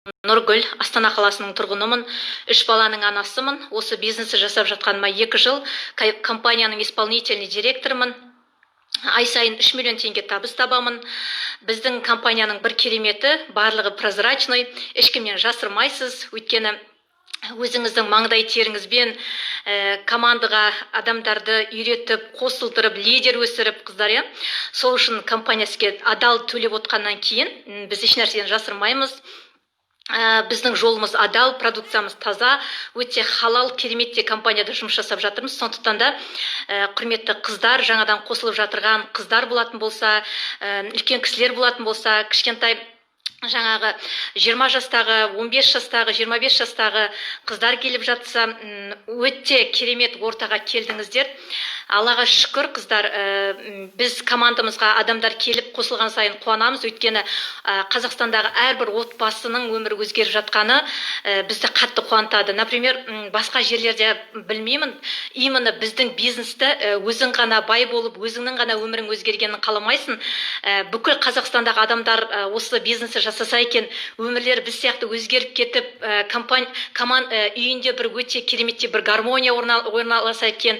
Нұргүл, Астана қаласының тұрғынымын, 3 баланың анасымын. Осы бизнесті жасап жатқаныма 2 жыл, компанияның исполнительный директорымын. Ай сайын 3 миллион теңге табыс табамын. Біздің компанияның бір кереметі, барлығы прозрачный, ешкімнен жасырмайсыз, өйткені өзіңіздің маңдай теріңізбен командаға адамдарды үйретіп, қосылдырып, лидер өсіріп қыздар, сол үшін компания сізге адал төлеп отқаннан кейін біз еш нәрседен жасырмаймыз. Біздің жолымыз адал, продукциямыз таза, өте халал, кереметте компанияда жұмыс жасап жатырмыз. Сондықтан да құрметті қыздар, жаңадан қосылып жатырған қыздар болатын болса, үлкен кісілер болатын болса, кішкентай жаңағы 20 жастағы, 15 жастағы, 25 жастағы қыздар келіп жатса, өте керемет ортаға келдіңіздер. Аллаға шүкір, қыздар, біз командамызға адамдар келіп қосылған сайын қуанамыз, өйткені Қазақстандағы әрбір отбасының өмірі өзгеріп жатқаны бізді қатты қуантады. Например, басқа жерлерде білмеймін, именно біздің бизнесті өзің ғана бай болып, өзіңнің ғана өмірің өзгергенін қаламайсың. Бүкіл Қазақстандағы адамдар осы бизнесті жасаса екен, өмірлері біз сияқты өзгеріп кетіп, үйінде бір өте кереметте бір гармония орналаса екен,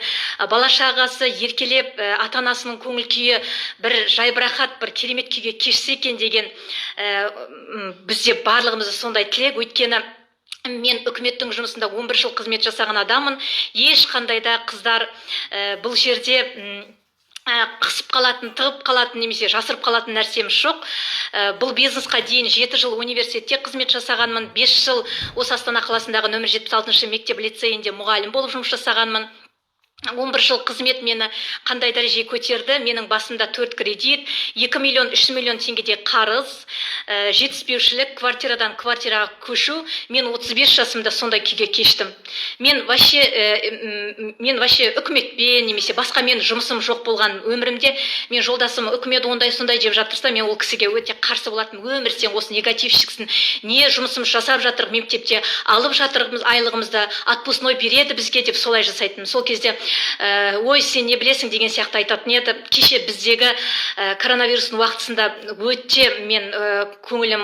бала-шағасы еркелеп, ата-анасының көңіл күйі бір жайбырақат, бір керемет күйге кешсе екен деген бізде барлығымызды сондай тілек. Өйткені мен үкіметтің жұмысында 11 жыл қызмет жасаған адамын. Ешқандай да қыздар бұл жерде қысып қалатын, тығып қалатын, немесе жасырып қалатын нәрсеміз жоқ. Бұл бизнесқа дейін 7 жыл университетте қызмет жасағанмын, 5 жыл осы Астана қаласындағы нөмір 76 мектеп лицейінде мұғалім болып жұмыс жасағанмын. 11 жыл қызмет мені қандай дәреже көтерді. Менің басымда 4 кредит, 2 миллион, 3 миллион теңгеде қарыз, жетіспеушілік, квартирадан квартираға көшу. Мен 35 жасымда сондай күйге кештім. Мен вообще үкіметпен немесе басқа мен жұмысым жоқ болған өмірімде, мен жолдасым үкімет ондай-сондай деп жатырса, мен ол кісіге өте қарсы болатын. Өмір, сен осы негативщиксің, не жұмысым жасап жатыр, мектепте алып жатырмыз, айлығымызды отпускной береді бізге деп солай жасайтын. Сол кезде ой, сен не білесің деген сияқты айтатын еді. Кеше біздегі коронавирустың уақытысында өте мен көңілім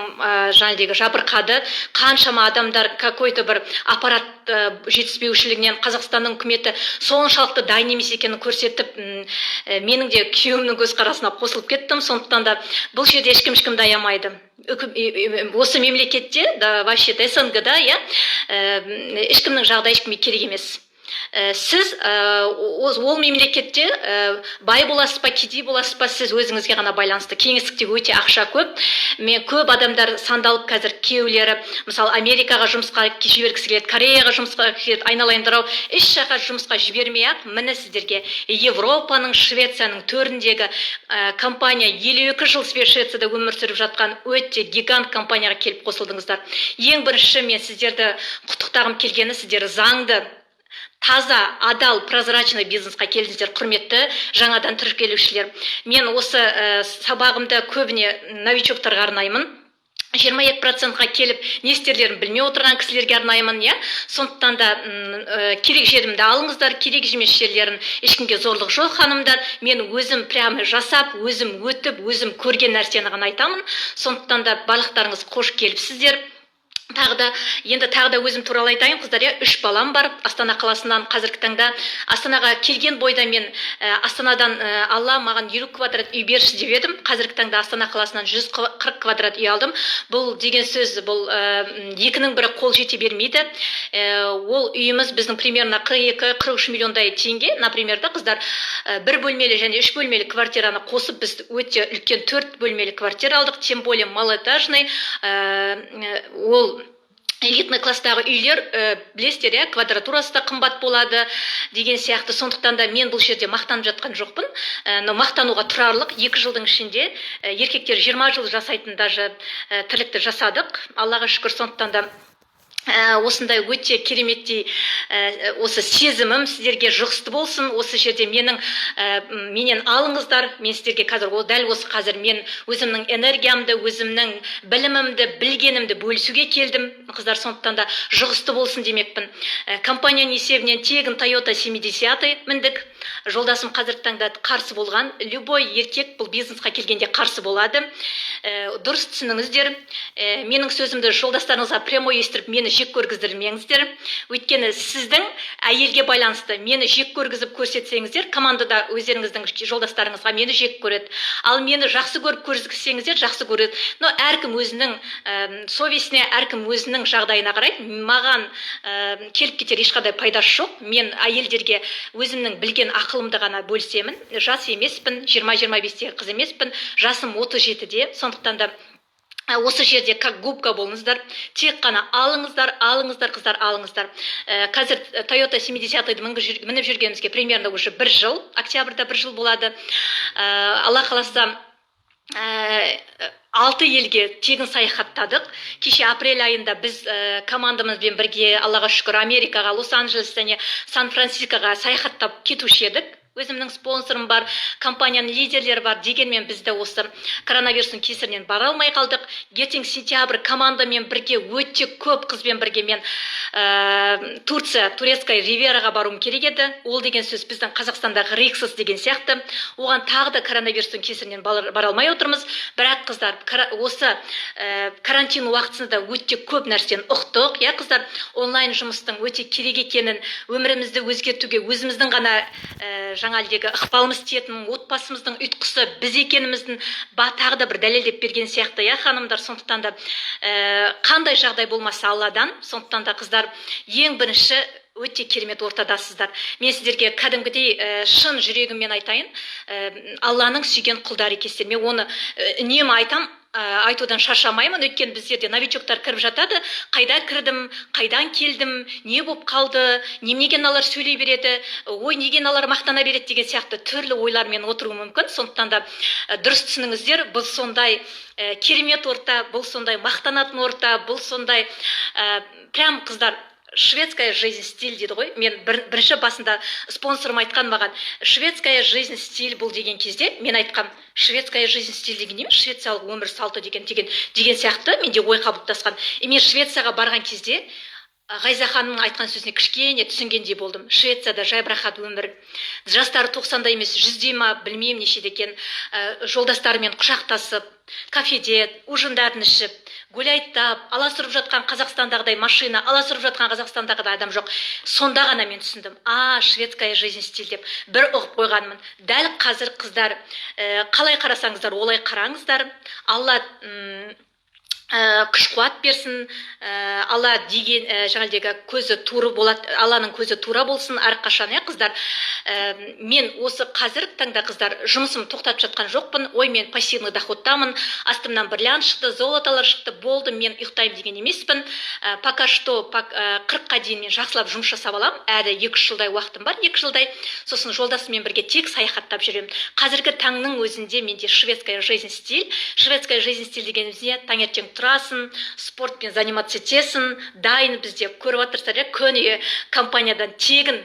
жаңағы жабырқады. Қаншама адамдар какой-то бір аппарат жетіспеушілігінен Қазақстанның үкіметі соншалықты дайын емес екенін көрсетіп, менің де күйеуімнің көзқарасына қосылып кеттім. Сондықтан да бұл жерде ешкімді аямайды. Осы мемлекетте, вообще СНГ-да, ешкімнің жағдайы ешкімге керек емес. Сіз ол мемлекетте бай боласыз ба, кедей боласыз ба, сіз өзіңізге ғана байланысты. Кеңістікте өте ақша көп. Мен көп адамдар сандалып қазір күйеулері, мысалы Америкаға жұмысқа жібергісі келеді, Кореяға жұмысқа келеді, айналайындар-ау, еш жаққа жұмысқа жібермей-ақ, міне сіздерге Европаның, Швецияның төріндегі компания 52 жыл Швецияда өмір сүріп жатқан өте гигант компанияға келіп қосылдыңыздар. Ең бірінші мен сіздерді құттықтағым келгені, сіздер заңды, таза, адал, прозрачный бизнесқа келдіңіздер, құрметті жаңадан тіркелушілер. Мен осы сабағымда көбіне новичоктарға арнаймын. 22%-ға келіп не істерлерін білмей отырған кісілерге арнаймын, Сондықтан да керек жерімді алыңыздар, керек емес жерлерін ешкімге зорлық жоқ, ханымдар. Мен өзім прямо жасап, өзім өтіп, өзім көрген нәрсені ғана айтамын. Сондықтан да барлықтарыңыз қош келіпсіздер. Енді тағы да өзім туралы айтайын, қыздар, 3 балам бар. Астана қаласынан қазіргі таңда Астанаға келген бойда мен Астанадан Алла маған 50 квадрат үй берші деп едім. Қазіргі таңда Астана қаласынан 140 квадрат үй алдым. Бұл деген сөз, бұл екінің бірі қол жете бермейді. Ол үйіміз біздің примерно 42-43 миллиондай теңге. Например, қыздар, 1 бөлмелі және 3 бөлмелі квартираны қосып біз өте үлкен 4 бөлмелі квартира алдық. Тем более малоэтажный. Ол элитный класстағы үйлер, білесіздер, квадратурасы да қымбат болады деген сияқты. Сондықтан да мен бұл жерде мақтанып жатқан жоқпын. Но мақтануға тұрарлық 2 жылдың ішінде еркектер 20 жыл жасайтын даже тірлікті жасадық. Аллаға шүкір. Сондықтан да осындай өте кереметтей осы сезімім сіздерге жұғысты болсын. Осы жерде менен алыңыздар. Мен сіздерге қазір, дәл осы қазір мен өзімнің энергиямды, өзімнің білімімді, білгенімді бөлісуге келдім. қыздар, сондықтан да жұғысты болсын демекпін. Компанияның есебінен тегін Toyota 70 міндік. Жолдасым қазіргі таңда қарсы болған. Любой еркек бұл бизнесқа келгенде қарсы болады. Дұрыс түсініңіздер. Менің сөзімді жолдастарыңызға прямой естіріп, мені жек көргіздірмеңіздер. Өйткені сіздің әйелге байланысты мені жек көргізіп көрсетсеңіздер, командада өздеріңіздің жолдастарыңызға мені жек көреді. Ал мені жақсы көріп көрсетсеңіздер, жақсы көреді. Но әркім өзінің совестіне, әркім өзінің жағдайына қарайды. Маған келіп кетер ешқандай пайдасы жоқ. Мен әйелдерге өзімнің білген ақылымды ғана бөлсемін. Жас емеспін, 20-25-тегі қыз емеспін, жасым 37-де. Сондықтан да осы жерде как губка болыңыздар, тек қана алыңыздар, қыздар, алыңыздар. Қазір Toyota 70-ді мініп жүргенімізге примерно уже 1 жыл, октябрьда 1 жыл болады. Алла қаласа 6 елге тегін саяхаттадық. Кеше апрель айында біз командамызбен бірге, Аллаға шүкір, Америкаға, Лос-Анджелес және Сан-Францискоға саяхаттап кетуші едік. Өзімнің спонсорым бар, компанияның лидерлері бар, дегенмен бізді осы коронавирустың кесірінен бара алмай қалдық. Ертең сентябрь командамен бірге, өте көп қызбен бірге мен турецкая ривьераға баруым керек еді. Ол деген сөз біздің Қазақстандағы Риксос деген сияқты. Оған тағы да коронавирустың кесірінен бара алмай отырмыз. Бірақ қыздар, осы карантин уақытысында өте көп нәрсені ұқтық. Я қыздар, онлайн жұмыстың өте керек екенін, өмірімізді өзгертуге өзіміздің ғана жаңалдегі ықпалымыз тиетін, отбасымыздың ұйытқысы біз екеніміздің тағы да бір дәлелдеп берген сияқты, я ханымдар. Сондықтан да қандай жағдай болмаса Алладан, сондықтан да қыздар, ең бірінші өте керемет ортадасыздар. Мен сіздерге кәдімгідей шын жүрегіммен айтайын, Алланың сүйген құлдары екенсіздер. Мен оны үнемі айтам, айтудан шаршамаймын. Өйткені біздерде новичоктар кіріп жатады. Қайда кірдім, қайдан келдім, не болып қалды, неменеге мыналар сөйлей береді, ой, неге мыналар мақтана береді деген сияқты түрлі ойлармен отыруы мүмкін. Сондықтан да дұрыс түсініңіздер. Бұл сондай керемет орта, бұл сондай мақтанатын орта, бұл сондай прям қыздар, шведская жизнь стиль дейді ғой. Мен бірінші басында спонсорым айтқан маған, шведская жизнь стиль бұл деген кезде, мен айтқам, шведская жизнь стиль деген емес, швециялық өмір салты деген сияқты менде ой қалыптасқан. Мен Швецияға барған кезде Ғайза ханымның айтқан сөзіне кішкене түсінгендей болдым. Швецияда жайбарақат өмір. Жастары 90-да емес, 100-де ма, білмеймін нешеде екен. Жолдастарымен құшақтасып, кафеде, ужындарын ішіп, гуляйттап, аласырып жатқан Қазақстандағыдай машина, аласырып жатқан Қазақстандағыдай адам жоқ. Сонда ғана мен түсіндім. Шведская жизнь стиль деп бір ұғып қойғанмын. Дәл қазір қыздар, қалай қарасаңыздар, олай қараңыздар. Алла күш қуат берсін. Алла деген жаңалдегі көзі туры болады, Алланың көзі тура болсын әрқашан, қыздар. Мен осы қазіргі таңда қыздар жұмысым тоқтатып жатқан жоқпын. Ой, мен пассивный доходтамын, астымнан бриллиант шықты, золоталар шықты, болды, мен ұйықтаймын деген емеспін. Пока что 40-қа дейін мен жақсылап жұмыс жасап аламын. Әлі 2 жылдай уақытым бар, 2 жылдай. Сосын жолдасыммен бірге тек саяхаттап жүремін. Қазіргі таңның өзінде менде шведская жизнь стиль. Шведская жизнь стиль дегенімізде таңертең тұрасың, спортпен заниматься етесің, дайын бізде көріп отырсыздар, күні компаниядан тегін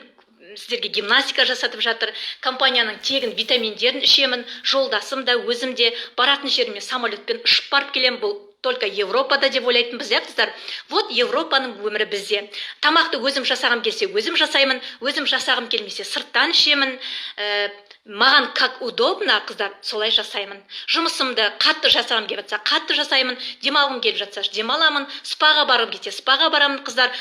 сіздерге гимнастика жасатып жатыр. Компанияның тегін витаминдерін ішемін. Жолдасым да, өзім де баратын жеріме самолетпен ұшып барып келемін. Бұл только Европада деп ойлайтынбыз, қыздар. Вот Европаның өмірі бізде. Тамақты өзім жасағым келсе, өзім жасаймын, өзім жасағым келмесе, сырттан ішемін. Маған как удобно, қыздар, солай жасаймын. Жұмысымды қатты жасағым келіп жатса, қатты жасаймын. Демалғым келіп жатса, демаламын. Спаға барғым келсе, спаға барамын, қыздар.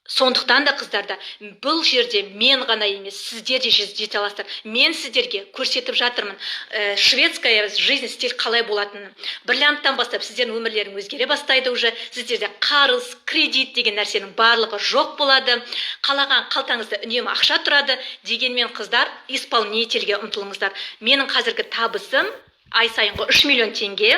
Сондықтан да қыздарда бұл жерде мен ғана емес, сіздер де жете аласыздар. Мен сіздерге көрсетіп жатырмын шведская жизнь стиль қалай болатынын. Бриллианттан бастап сіздердің өмірлерің өзгере бастайды уже. Сіздерде қарыз, кредит деген нәрсенің барлығы жоқ болады. Қалаған қалтаңызда үнемі ақша тұрады. Дегенмен қыздар, исполнительге ұмтылыңыздар. Менің қазіргі табысым ай сайынғы 3 миллион теңге.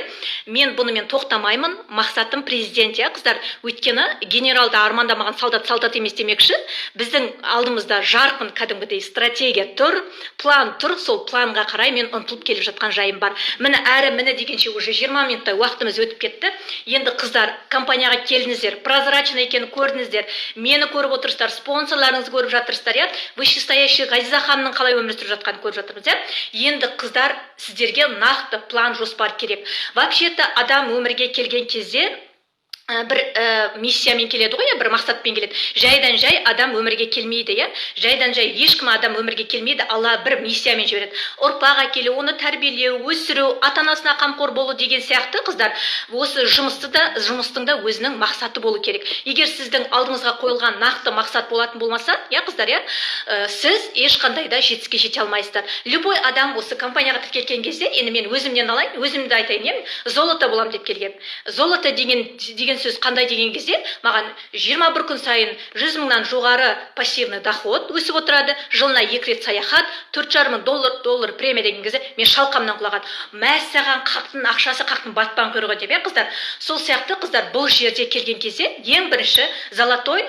Мен бұнымен тоқтамаймын. Мақсатым президент, қыздар. Өйткені генералда армандамаған солдат емес демекші. Біздің алдымызда жарқын кәдімгідей стратегия тұр, план тұр. Сол планға қарай мен ұмтылып келіп жатқан жайым бар. Міне дегенше уже 20 минуттай уақытымыз өтіп кетті. Енді қыздар, компанияға келдіңіздер, прозрачно екенін көрдіңіздер. Мені көріп отырсыздар, спонсорларыңызды көріп жатырсыздар, вышестоящий Ғазиза ханымның қалай өмір сүріп жатқанын көріп жатырмыз. Енді қыздар, сіздерге план, жоспар керек. Вообще-то адам өмірге келген кезде бір миссиямен келеді ғой, бір мақсатпен келеді. Жайдан жай адам өмірге келмейді, жайдан жай ешкім адам өмірге келмейді. Алла бір миссиямен жібереді. Ұрпақ әкелу, оны тәрбиелеу, өсіру, ата-анасына қамқор болу деген сияқты, қыздар, осы жұмыстың да өзінің мақсаты болу керек. Егер сіздің алдыңызға қойылған нақты мақсат болатын болмаса, қыздар, сіз ешқандай да жетістікке жете алмайсыздар. Любой адам осы компанияға тіркелген кезде, енді мен өзімнен алайын, өзімді айтайын, золото боламын деп келген. Золото деген сөз қандай деген кезде, маған 21 күн сайын 100 мыңнан жоғары пассивный доход өсіп отырады, жылына 2 рет саяхат, 4,5 мың доллар премия деген кезде мен шалқамнан құлаған. Мәссаған қақтың ақшасы қақтың батпан құйрығы деп, қыздар. Сол сияқты, қыздар, бұл жерде келген кезде ең бірінші золотой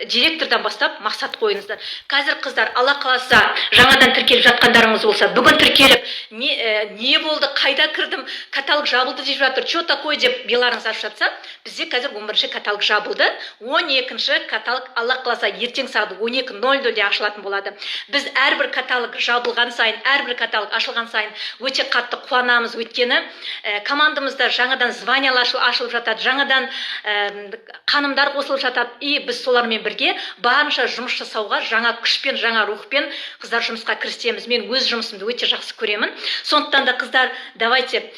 директордан бастап мақсат қойыңыздар. Қазір, қыздар, Алла қаласа жаңадан тіркеліп жатқандарыңыз болса, бүгін тіркеліп, не болды, қайда кірдім, каталог жабылды деп жатыр, что такое деп беларыңыз ашып жатса, бізде қазір 11-ші каталог жабылды, 12-ші каталог Алла қаласа ертең сағат 12:00-де ашылатын болады. Біз әрбір каталог жабылған сайын, әрбір каталог ашылған сайын өте қатты қуанамыз, өйткені командамызда жаңадан званиялар ашылып жатады, жаңадан қанымдар қосылып жатады, и біз солармен бірге барынша жұмыс жасауға жаңа күшпен, жаңа рухпен, қыздар, жұмысқа кірісеміз. Мен өз жұмысымды өте жақсы көремін. Сондықтан да, қыздар, давайте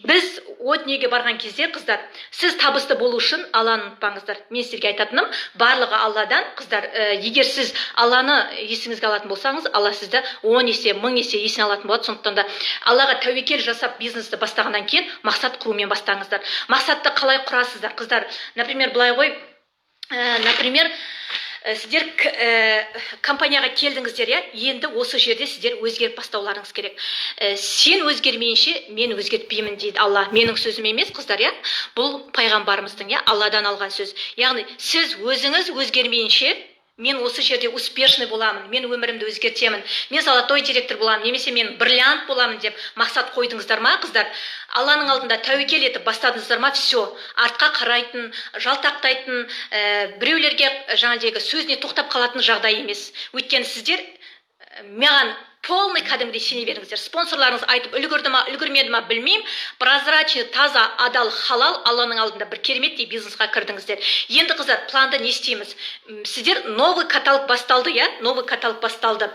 біз отнеге барған кезде, қыздар, сіз табысты болу үшін Алланы ұмытпаңыздар. Мен сіздерге айтатыным, барлығы Алладан, қыздар. Егер сіз Алланы есіңізге алатын болсаңыз, Алла сізді 10 есе, 1000 есе есіне алатын болады. Сондықтан да Аллаға тәуекел жасап бизнесті бастағаннан кейін мақсат құрумен бастаңыздар. Мақсатты қалай құрасыздар, қыздар? Например, былай ғой, сіздер компанияға келдіңіздер, енді осы жерде сіздер өзгеріп бастауларыңыз керек. Сен өзгермейінше мен өзгертпеймін дейді Алла. Менің сөзім емес, қыздар, бұл пайғамбарымыздың, Алладан алған сөз. Яғни сіз өзіңіз өзгермейінше мен осы жерде успешный боламын, мен өмірімді өзгертемін, мен золотой директор боламын, немесе мен бриллиант боламын деп мақсат қойдыңыздар ма, қыздар? Алланың алдында тәуекел етіп бастадыңыздар ма? Все, артқа қарайтын, жалтақтайтын, біреулерге жаңадегі сөзіне тоқтап қалатын жағдай емес. Өйткені сіздер маған полный кәдімгідей сене беріңіздер. Спонсорларыңыз айтып үлгерді ма, үлгермеді ма білмеймін, прозрачный, таза, адал, халал Алланың алдында бір кереметтей бизнесқа кірдіңіздер. Енді, қыздар, планды не істейміз? Сіздер новый каталог басталды, новый каталог басталды.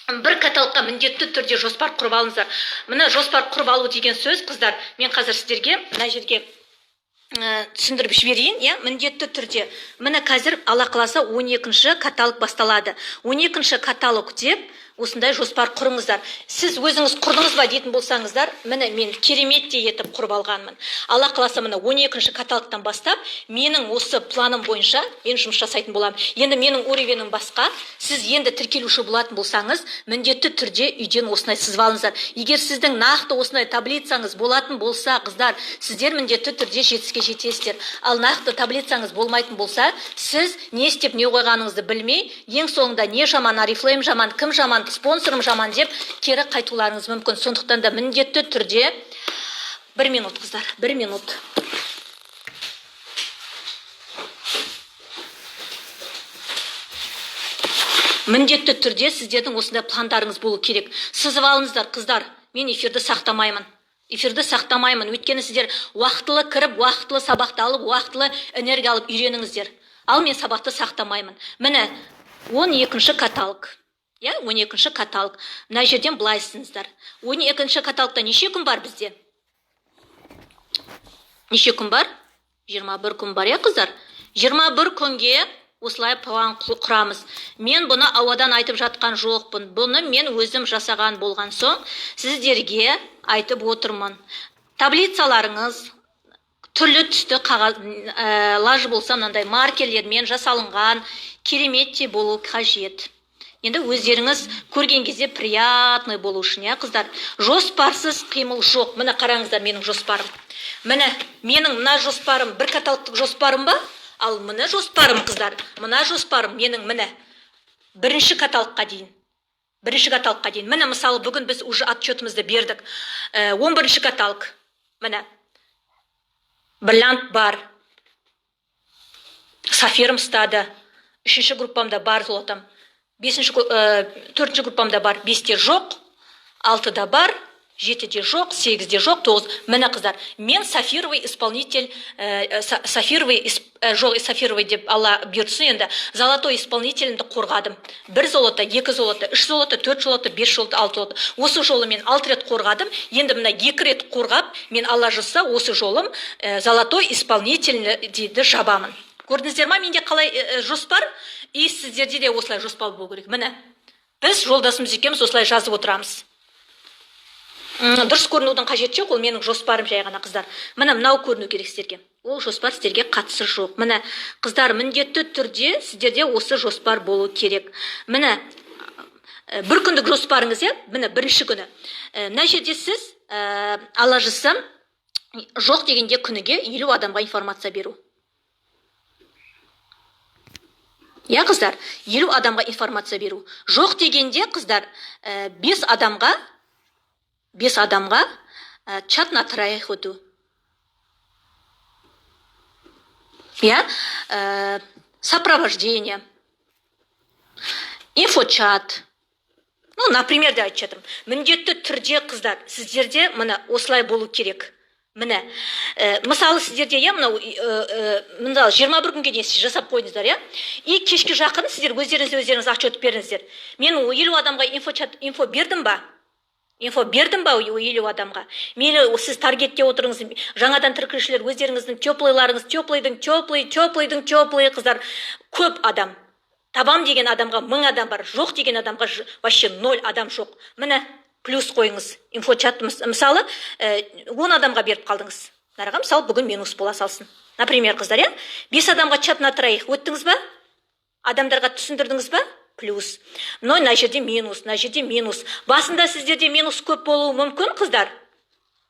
Бір каталогқа міндетті түрде жоспар құрып алыңыздар. Мына жоспар құрып алу деген сөз, қыздар, мен қазір сіздерге мына жерге түсіндіріп жіберейін, міндетті түрде. Міне қазір Алла қаласа 12-ші каталог басталады. 12-ші каталог деп осындай жоспар құрыңыздар. Сіз өзіңіз құрдыңыз ба дейтін болсаңыздар, міне мен кереметтей етіп құрып алғанмын. Алла қаласа міне 12-ші каталогтан бастап, менің осы планым бойынша мен жұмыс жасайтын боламын. Енді менің уровенім басқа. Сіз енді тіркелуші болатын болсаңыз, міндетті түрде үйден осындай сызып алыңыздар. Егер сіздің нақты осындай таблицаңыз болатын болса, қыздар, сіздер міндетті түрде жетістікке жетесіздер. Ал нақты таблицаңыз болмайтын болса, сіз не істеп не қойғаныңызды білмей, ең соңында не жаман, Арифлейм жаман, кім жаман, спонсорым жаман деп кері қайтуларыңыз мүмкін. Сондықтан да міндетті түрде 1 минут, қыздар, 1 минут. Міндетті түрде сіздердің осындай пландарыңыз болу керек. Сызып алыңыздар, қыздар. Мен эфирді сақтамаймын. Өйткені сіздер уақытылы кіріп, уақытылы сабақты алып, уақытылы энергия алып үйреніңіздер. Ал мен сабақты сақтамаймын. Міне 12-ші каталог. 12-ші каталог. Мына жерден былайсыңыздар. 12-ші каталогта неше күн бар бізде? Неше күн бар? 21 күн бар, қыздар. 21 күнге осылай план құрамыз. Мен бұны ауадан айтып жатқан жоқпын. Бұны мен өзім жасаған болған соң, сіздерге айтып отырмын. Таблицаларыңыз түрлі түсті лаж болса, мынандай маркерлермен жасалынған кереметте болу қажет. Енді өздеріңіз көрген кезде приятный болу үшін, қыздар. Жоспарсыз қимыл жоқ. Міне қараңыздар менің жоспарым. Міне менің мына жоспарым бір каталогтық жоспарым ба? Ал мына жоспарым, қыздар, мына жоспарым менің міне бірінші каталогқа дейін. Міне мысалы бүгін біз уже отчетымызды бердік. 11-ші каталог. Міне бриллиант бар. Сафирым стады. 3-ші группамда бар золотом. 4-ші группамда бар, 5-те жоқ, 6-да бар, 7-де жоқ, 8-де жоқ, 9. Міне қыздар, мен сафировый исполнитель, сафировый деп алла бұйыртсын енді, золотой исполнителімді қорғадым. 1 золото, 2 золото, 3 золото, 4 золото, 5 золото, 6 золото. Осы жолы мен 6 рет қорғадым. Енді мына 2 рет қорғап, мен алла жазса осы жолым золотой исполнитель дейді жабамын. Көрдіңіздер ма, менде қалай жоспар? И сіздерде де осылай жоспар болу керек. Міне, біз жолдасымыз екеуміз осылай жазып отырамыз. Дұрыс көрінудің қажеті жоқ, ол менің жоспарым жай ғана қыздар. Міне мынау көріну керек сіздерге. Ол жоспар сіздерге қатысы жоқ. Міне қыздар, міндетті түрде сіздерде осы жоспар болу керек. Міне бір күндік жоспарыңыз, міне бірінші күні. Мына жерде сіз алла жазса жоқ дегенде күніге 50 адамға информация беру. Я қыздар, 50 адамға информация беру. Жоқ дегенде қыздар 5 адамға чат на троих өту. Сопровождение. Инфочат. Например, да айтып жатырмын. Міндетті түрде қыздар, сіздерде мына осылай болу керек. Міне, мысалы сіздерде, мынау 21 күнге дейін сіз жасап қойдыңыздар, и кешке жақын сіздер өздеріңіз ақша өтіп беріңіздер. Мен 50 адамға инфо бердім ба? 50 адамға. Мейлі сіз таргетте отырыңыз, жаңадан тіркелушілер өздеріңіздің теплый қыздар, көп адам. Табам деген адамға 1000 адам бар, жоқ деген адамға вообще 0 адам жоқ. Міне, плюс қойыңыз. Инфочат мысалы 10 адамға беріп қалдыңыз. Нараға мысалы бүгін минус бола салсын. Например, қыздар, 5 адамға чат на троих өттіңіз ба? Адамдарға түсіндірдіңіз ба? Плюс. Но на жерде минус. Басында сіздерде минус көп болуы мүмкін, қыздар.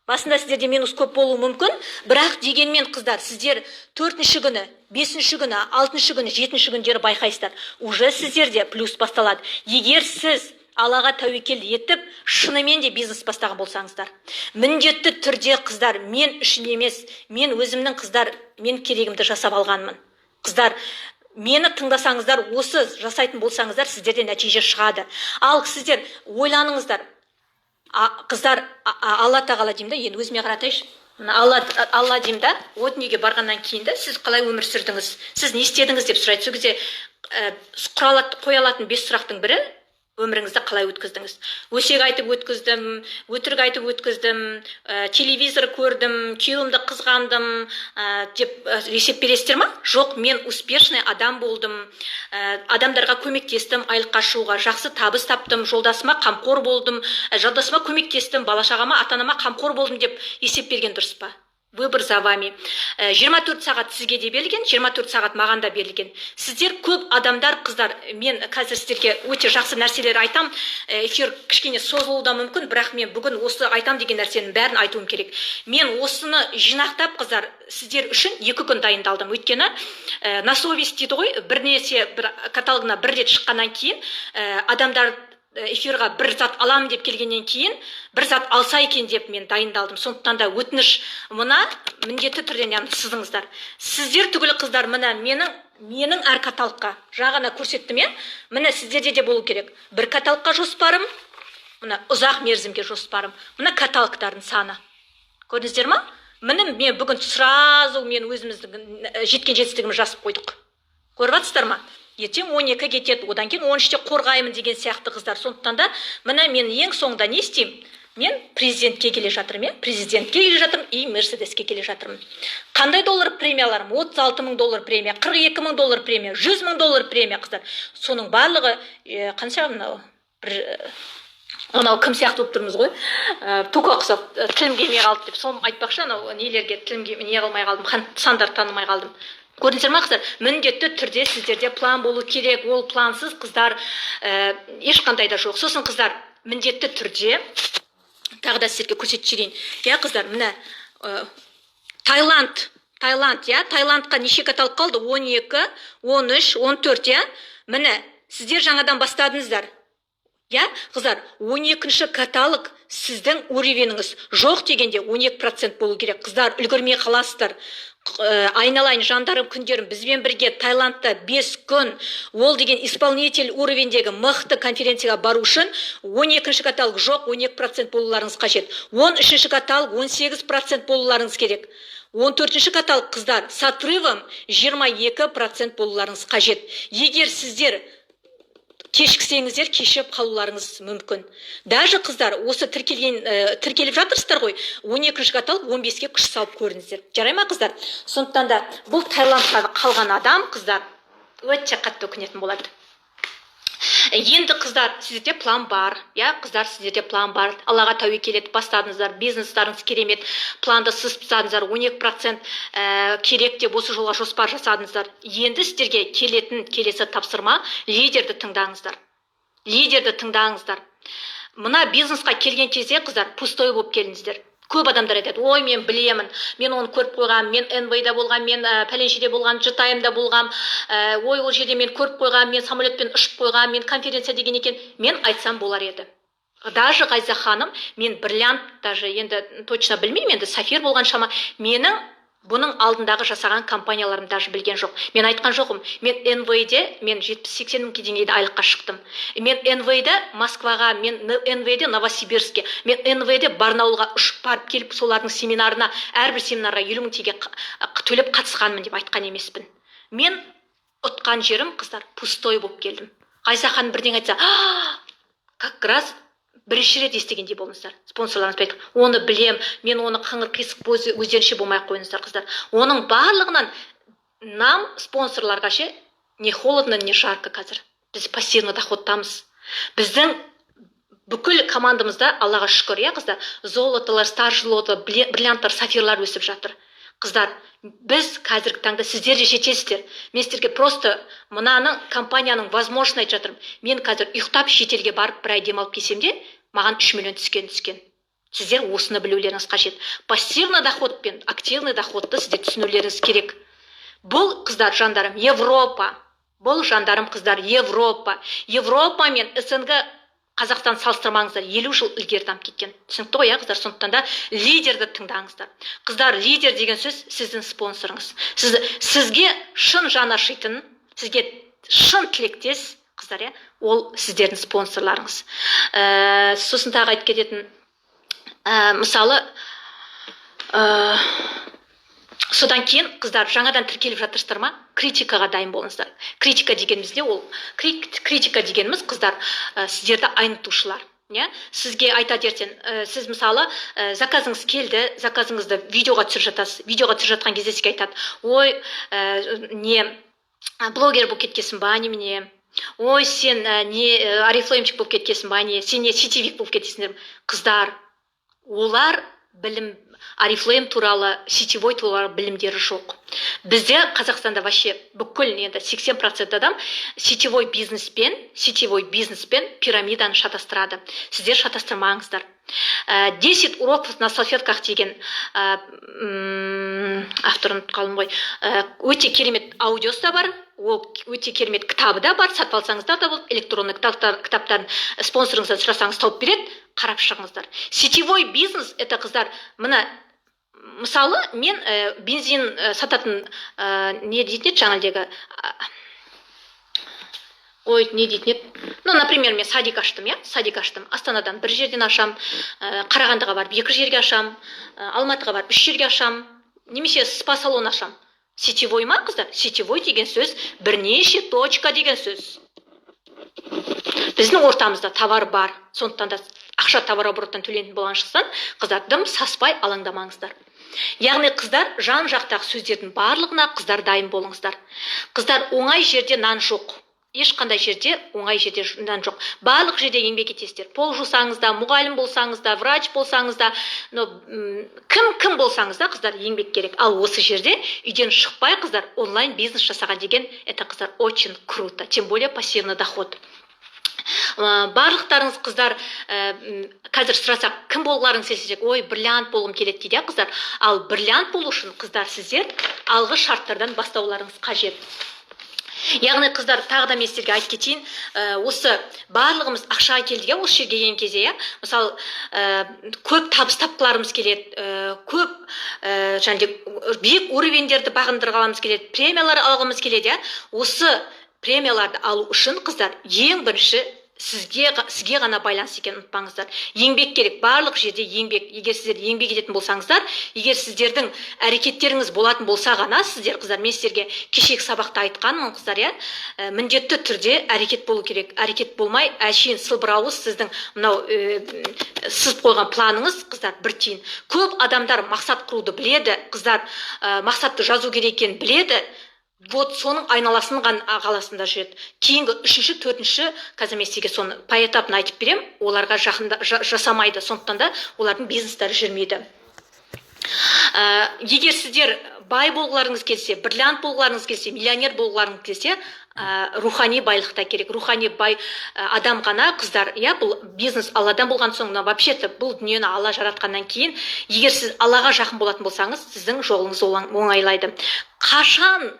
Бірақ дегенмен қыздар, сіздер 4-ші күні, 5-ші күні, 6-ші күні, 7-ші күндері байқайсыздар. Уже сіздерде плюс басталады. Егер сіз Аллаға тәуекел етіп, шынымен де бизнес бастаған болсаңыздар. Міндетті түрде қыздар, мен үшін емес, мен өзімнің қыздар, мен керегімді жасап алғанмын. Қыздар, мені тыңдасаңыздар, осы жасайтын болсаңыздар, сіздерде нәтиже шығады. Ал сіздер ойланыңыздар. Қыздар, Алла тағала деймін да, енді өзіме қаратайшы. Алла деймін да, о дүниеге барғаннан кейін де сіз қалай өмір сүрдіңіз? Сіз не істедіңіз деп сұрайды. Сол кезде қоя алатын 5 сұрақтың бірі, өміріңізді қалай өткіздіңіз? Өсек айтып өткіздім, өтірік айтып өткіздім, телевизор көрдім, күйеуімді қызғандым деп есеп бересіздер ма? Жоқ, мен успешный адам болдым, адамдарға көмектестім, айлыққа шығуға, жақсы табыс таптым, жолдасыма қамқор болдым, жолдасыма көмектестім, бала-шағама, ата-анама қамқор болдым деп есеп берген дұрыс па? Выбор за вами. 24 сағат сізге де берілген, 24 сағат маған да берілген. Сіздер көп адамдар, қыздар, мен қазір сіздерге өте жақсы нәрселер айтам. Эфир кішкене созылуы да мүмкін, бірақ мен бүгін осы айтам деген нәрсенің бәрін айтуым керек. Мен осыны жинақтап, қыздар, сіздер үшін 2 күн дайындалдым. Өйткені на совесть дейді ғой, бірнесе каталогына 1 рет шыққаннан кейін адамдар эфирға 1 зат аламын деп келгеннен кейін 1 зат алса екен деп мен дайындалдым. Сондықтан да өтініш, мұна міндетті түрде сіздіңіздер. Сіздер түгілі қыздар, мұна менің әр каталогқа жағана көрсеттім, міне сіздерде де болу керек. 1 каталогқа жоспарым, мұна ұзақ мерзімге жоспарым, мұна каталогтардың саны. Көрдіңіздер ма? Міне мен бүгін сразу мен өзіміздің жеткен жетістігіміз жазып қойдық. Көріп жатсыздар ма? Ертең 12 кетеді, одан кейін 13-те қорғаймын деген сияқты қыздар. Сондықтан да мына мен ең соңында не істеймін? Мен президентке келе жатырмын, и Мерседеске келе жатырмын. Қандай доллар премияларым? 36 000 доллар премия, 42 000 доллар премия, 100 000 доллар премия, қыздар. Соның барлығы қанша мынау? Анау кім сияқты болып тұрмыз ғой? Тука ұқсап, тілім келмей қалды деп. Соны айтпақшы, анау нелерге тілімге не қылмай қалдым, сандар танымай қалдым. Көрдіңіздер ма, қыздар? Міндетті түрде сіздерде план болу керек. Ол плансыз қыздар ешқандай да жоқ. Сосын қыздар, міндетті түрде тағы да сіздерге көрсетіп жіберейін. Қыздар, міне Таиландқа неше каталог қалды? 12, 13, 14, міне сіздер жаңадан бастадыңыздар. Қыздар, 12-ші каталог сіздің уровеніңіз жоқ дегенде 12% болу керек. Қыздар, үлгермей қаласыздар. айналайын жандарым күндерім бізбен бірге Таиландта 5 күн, ол деген исполнитель уровендегі мықты конференцияға бару үшін 12-ші каталог жоқ, 12% болуларыңыз қажет. 13-ші каталог 18% болуларыңыз керек. 14-ші каталог қыздар с отрывом 22% болуларыңыз қажет. Егер сіздер кешіксеңіздер кешіп қалуларыңыз мүмкін. Даже қыздар осы тіркеліп жатырсыздар ғой, 12-ші каталог 15-ке күш салып көріңіздер. Жарай ма қыздар? Сондықтан да бұл Таиландқа қалған адам қыздар өте қатты өкінетін болады. Енді қыздар, сіздерде план бар, қыздар, сіздерде план бар. Аллаға тәуекел етіп бастадыңыздар, бизнестарыңыз керемет, планды сызсаңыздар, 12% керек деп осы жолға жоспар жасадыңыздар. Енді сіздерге келетін келесі тапсырма лидерді тыңдаңыздар. Лидерді тыңдаңыздар. Мына бизнесқа келген кезде қыздар пустой болып келіңіздер. Көп адамдар айтады, ой, мен білемін, мен оны көріп қойғам, мен НВ-да болғам, мен пәленшеде болғам, JTIM-да болғам, ой, ол жерде мен көріп қойғам, мен самолетпен ұшып қойғам, мен конференция деген екен, мен айтсам болар еді. Даже Ғайза ханым, мен бриллиант, даже енді точно білмеймін, енді сафир болған шама, менің бұның алдындағы жасаған компанияларым даже білген жоқ. Мен айтқан жоқым. Мен НВ-де, мен 70-80 мың деңгейде айлыққа шықтым. Мен НВ-де Москваға, мен НВ-де Новосибирске, мен НВ-де Барнаулға ұшып барып келіп солардың семинарына, әрбір семинарға 50 мың теңге төлеп қатысқанмын деп айтқан емеспін. Мен ұтқан жерім қыздар пустой болып келдім. Ғайза ханым бірден айтса, как раз бірінші рет естігендей болыңыздар. Спонсорларыңыз айтты, оны білем, мен оны қыңыр қисық өздерінше болмай қойыңыздар қыздар. Оның барлығынан нам спонсорларға ше не холодно, не жарко қазір. Біз пассивный доходтамыз. Біздің бүкіл командамызда, Аллаға шүкір, қыздар, золотылар, стар золото, бриллианттар, сафирлар өсіп жатыр. Қыздар, біз қазіргі таңда сіздер де жетесіздер. Мен сіздерге просто мынаның компанияның возможно айтып жатырмын. Мен қазір ұйықтап шетелге барып бір ай демалып келсем де, маған 3 миллион түскен. Сіздер осыны білулеріңіз қажет. Пассивный доход пен активный доходты сіздер түсінулеріңіз керек. Бұл қыздар жандарым Европа. Бұл жандарым қыздар Европа. Европа мен СНГ Қазақстан салыстырмаңыздар, 50 жыл ілгері дамып кеткен. Түсінікті ғой, қыздар, сондықтан да лидерді тыңдаңыздар. Қыздар, лидер деген сөз сіздің спонсорыңыз. Сізге шын жаны ашитын, сізге шын тілектес, қыздар, ол сіздердің спонсорларыңыз. Сосын тағы айтып кететін, мысалы, содан кейін қыздар жаңадан тіркеліп жатырсыздар ма? Критикаға дайын болыңыздар. Критика дегенімізде ол критика дегеніміз қыздар сіздерді айнытушылар. Сізге айтады ертең, сіз мысалы заказыңыз келді, заказыңызды видеоға түсіріп жатасыз. Видеоға түсіріп жатқан кезде сізге айтады, ой, не блогер болып кеткесің ба, немене? Ой, сен не орифлеймчик болып кеткесің ба, не сен не сетевик болып кетесіңдер. Қыздар, олар білім Арифлейм туралы, сетевой туралы білімдері жоқ. Бізде Қазақстанда вообще бүкіл 80% адам сетевой бизнеспен пирамиданы шатастырады. Сіздер шатастырмаңыздар. 10 уроков на салфетках деген авторын қалым ғой. Өте керемет аудиосы да бар, өте керемет кітабы да бар, сатып алсаңыздар да болады, электронный кітаптарын спонсорыңыздан сұрасаңыз тауып береді, қарап шығыңыздар. Сетевой бизнес, это қыздар, мына мысалы, мен бензин сататын не дейтін еді жаңалдегі, ой, не дейтін еді, например, мен садик аштым, Астанадан бір жерден ашам, Қарағандыға барып 2 жерге ашам, Алматыға барып 3 жерге ашам, немесе спа салон ашам. Сетевой ма, қыздар? Сетевой деген сөз бірнеше точка деген сөз. Біздің ортамызда товар бар, сондықтан да ақша товарообороттан төленетін болған шықсан, қыздар, дым саспай алаңдамаңыздар. Яғни қыздар, жан жақтағы сөздердің барлығына қыздар дайын болыңыздар. Қыздар, оңай жерде нан жоқ. Ешқандай жерде оңай жерде нан жоқ. Барлық жерде еңбек етесіздер. Пол жусаңыз да, мұғалім болсаңыз да, врач болсаңыз да, кім болсаңыз да, қыздар, еңбек керек. Ал осы жерде үйден шықпай, қыздар, онлайн бизнес жасаған деген, это, қыздар, очень круто. Тем более пассивный доход. Барлықтарыңыз қыздар қазір сұрасақ, кім болғыларыңыз келсе, ой, бриллиант болғым келеді дейді, қыздар. Ал бриллиант болу үшін қыздар, сіздер алғы шарттардан бастауларыңыз қажет. Яғни қыздар, тағы да мен сіздерге айтып кетейін, осы барлығымыз ақшаға келдік, осы жерге келген кезде, мысалы, көп табыс тапқыларымыз келеді, көп және биік уровеньдерді бағындырғымыз келеді, премиялар алғымыз келеді. Осы премияларды алу үшін қыздар, ең бірінші сізге ғана байланысты екенін ұмытпаңыздар. Еңбек керек, барлық жерде еңбек. Егер сіздер еңбек ететін болсаңыздар, егер сіздердің әрекеттеріңіз болатын болса ғана, сіздер қыздар, мен сіздерге кешегі сабақта айтқанмын қыздар, міндетті түрде әрекет болу керек. Әрекет болмай, әшейін сылбырауыз сіздің мынау сызып қойған планыңыз қыздар бір тиын. Көп адамдар мақсат құруды біледі, қыздар, мақсатты жазу керек екенін біледі. Вот соның айналасының ағаласында жүреді. Кейінгі үшінші, төртінші, қазір мен сізге соны поэтапын айтып берем, оларға жақында жасамайды, сондықтан да олардың бизнестері жүрмейді. Егер сіздер бай болғыларыңыз келсе, бриллиант болғыларыңыз келсе, миллионер болғыларыңыз келсе, рухани байлықта керек. Рухани бай адам ғана қыздар, бұл бизнес Алладан болған соң, вообще-то бұл дүниені Алла жаратқаннан кейін, егер сіз Аллаға жақын болатын болсаңыз, сіздің жолыңыз оңайлайды. Қашан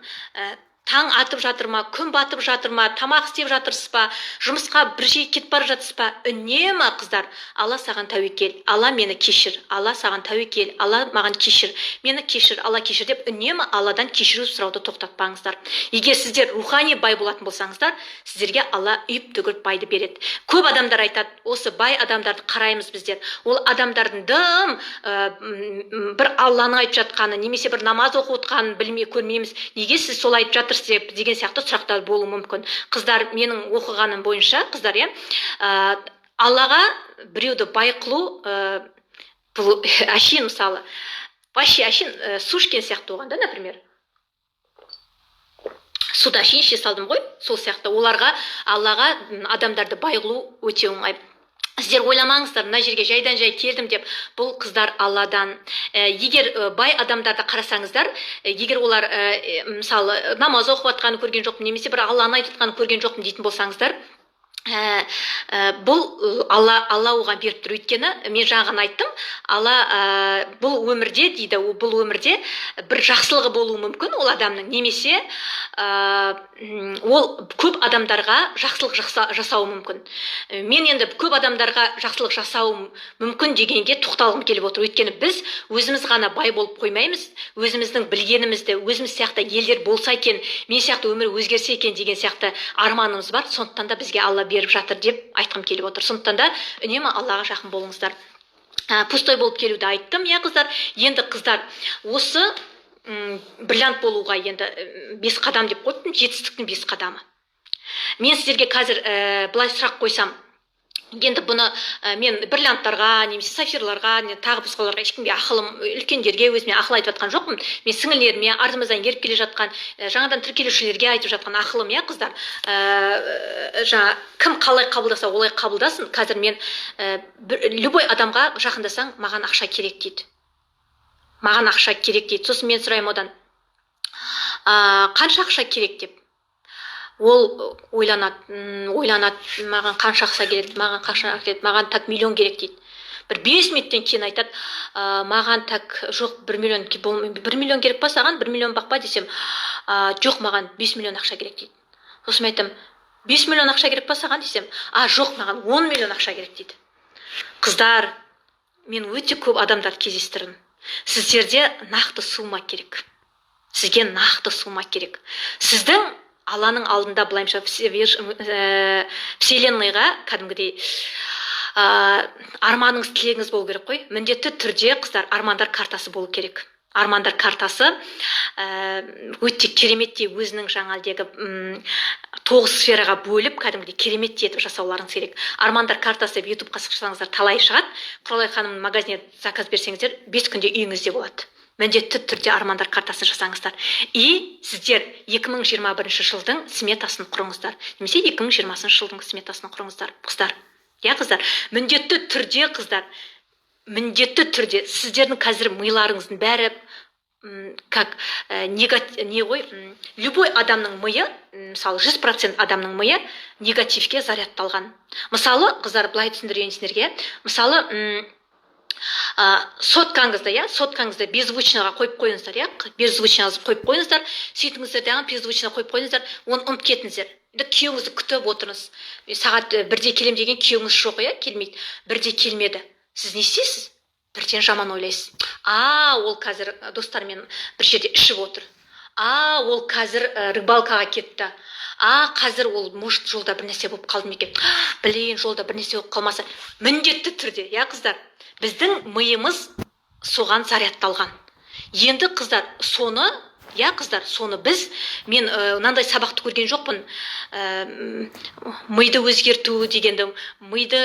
таң атып жатыр ма, күн батып жатыр ма, тамақ істеп жатырсыз ба, жұмысқа бір жей кетіп бара жатсыз ба, үнемі қыздар, Алла саған тәуекел, Алла мені кешір, Алла саған тәуекел, Алла маған кешір, мені кешір, Алла кешір деп үнемі Алладан кешіру сұрауды тоқтатпаңыздар. Егер сіздер рухани бай болатын болсаңыздар, сіздерге Алла үйіп төгіліп байды береді. Көп адамдар айтады, осы бай адамдарды қараймыз біздер. Ол адамдардың дым бір Алланың айтып жатқаны, немесе бір намаз оқып отқанын білмей көрмейміз. Неге сіз сол айтып жатырсыз деген сияқты сұрақтар болуы мүмкін. Қыздар, менің оқығаным бойынша, қыздар, Аллаға біреуді бай қылу, бұл әшейін, мысалы, вообще әшейін су ішкен сияқты оған, например. Суды әшейін іше салдым ғой, сол сияқты. Оларға, Аллаға адамдарды бай қылу өте оңай. Сіздер ойламаңыздар, мына жерге жайдан жай келдім деп, бұл қыздар Алладан. Егер бай адамдарды қарасаңыздар, егер олар мысалы намаз оқып жатқанын көрген жоқпын, немесе бір Алланы айтып жатқанын көрген жоқпын дейтін болсаңыздар, бұл Алла оған беріп тұр. Өйткені мен жаңа айттым, Алла бұл өмірде дейді, бұл өмірде бір жақсылығы болуы мүмкін ол адамның, немесе ол көп адамдарға жақсылық жасауы мүмкін. Мен енді көп адамдарға жақсылық жасауы мүмкін дегенге тоқталғым келіп отыр. Өйткені біз өзіміз ғана бай болып қоймаймыз, өзіміздің білгенімізді, өзіміз сияқты елдер болса екен, мен сияқты өмір өзгерсе екен деген сияқты арманымыз бар. Сондықтан да бізге Алла беріп жатыр деп айтқым келіп отыр. Сондықтан да үнемі Аллаға жақын болыңыздар. Пустой болып келуді айттым, қыздар. Енді қыздар, осы бриллиант болуға енді 5 қадам деп қойыппын, жетістіктің 5 қадамы. Мен сіздерге қазір былай сұрақ қойсам, енді бұны мен бриллианттарға, немесе сафирларға, тағы басқаларға ешкімге ақылым, үлкендерге өзіме ақыл айтып жатқан жоқпын. Мен сіңілеріме, артымыздан еріп келе жатқан, жаңадан тіркелушілерге айтып жатқан ақылым, қыздар. Жаңа кім қалай қабылдаса, олай қабылдасын. Қазір мен любой адамға жақындасаң, маған ақша керек дейді. Маған ақша керек дейді. Сосын мен сұраймын одан, қанша ақша керек деп. Ол ойланады, маған қанша ақша керек, маған так миллион керек дейді. Бір 5 минуттен кейін айтады, маған так жоқ 1 миллион, 1 миллион керек па саған, 1 миллион бақпа десем, жоқ, маған 5 миллион ақша керек дейді. Сосын айтам, 5 миллион ақша керек па саған десем, жоқ, маған 10 миллион ақша керек дейді. Қыздар, мен өте көп адамдар кездестірдім. Сіздерде нақты сума керек. Сізге нақты сума керек. Сіздің Алланың алдында былайша вселенныйға кәдімгідей арманыңыз, тілегіңіз болу керек қой. Міндетті түрде қыздар армандар картасы болу керек. Армандар картасы өте кереметтей өзінің жаңалдегі 9 сфераға бөліп, кәдімгідей кереметтей етіп жасауларыңыз керек. Армандар картасы YouTube-қа сызсаңыздар талай шығады. Құралай ханымның магазиніне заказ берсеңіздер 5 күнде үйіңізде болады. Міндетті түрде армандар картасын жасаңыздар. И сіздер 2021 жылдың сметасын құрыңыздар. Немесе 2020 жылдың сметасын құрыңыздар. Қыздар, қыздар, міндетті түрде қыздар, міндетті түрде сіздердің қазір миларыңыздың бәрі как любой адамның миы, мысалы 100% адамның миы негативке зарядталған. Мысалы, қыздар, былай түсіндірейін сіздерге. Мысалы, соткаңызды, соткаңызды беззвучныйға қойып қойыңыздар, беззвучныйға қойып қойыңыздар, сөйтіңіздер дағы беззвучныйға қойып қойыңыздар, оны ұмытып кетіңіздер. Күйеуіңізді күтіп отырыңыз. Сағат 1-де келем деген күйеуіңіз жоқ, келмейді. 1-де келмеді. Сіз не істейсіз? Бірден жаман ойлайсыз. Ол қазір достармен бір жерде ішіп отыр. Ол қазір рыбалкаға кетті. Қазір ол может жолда бір нәрсе болып қалды ма екен. Білейін, жолда бір нәрсе болып қалмаса, міндетті түрде, қыздар, біздің миымыз соған зарядталған. Енді қыздар, соны мен мынандай сабақты көрген жоқпын. Миды өзгерту дегенді, миды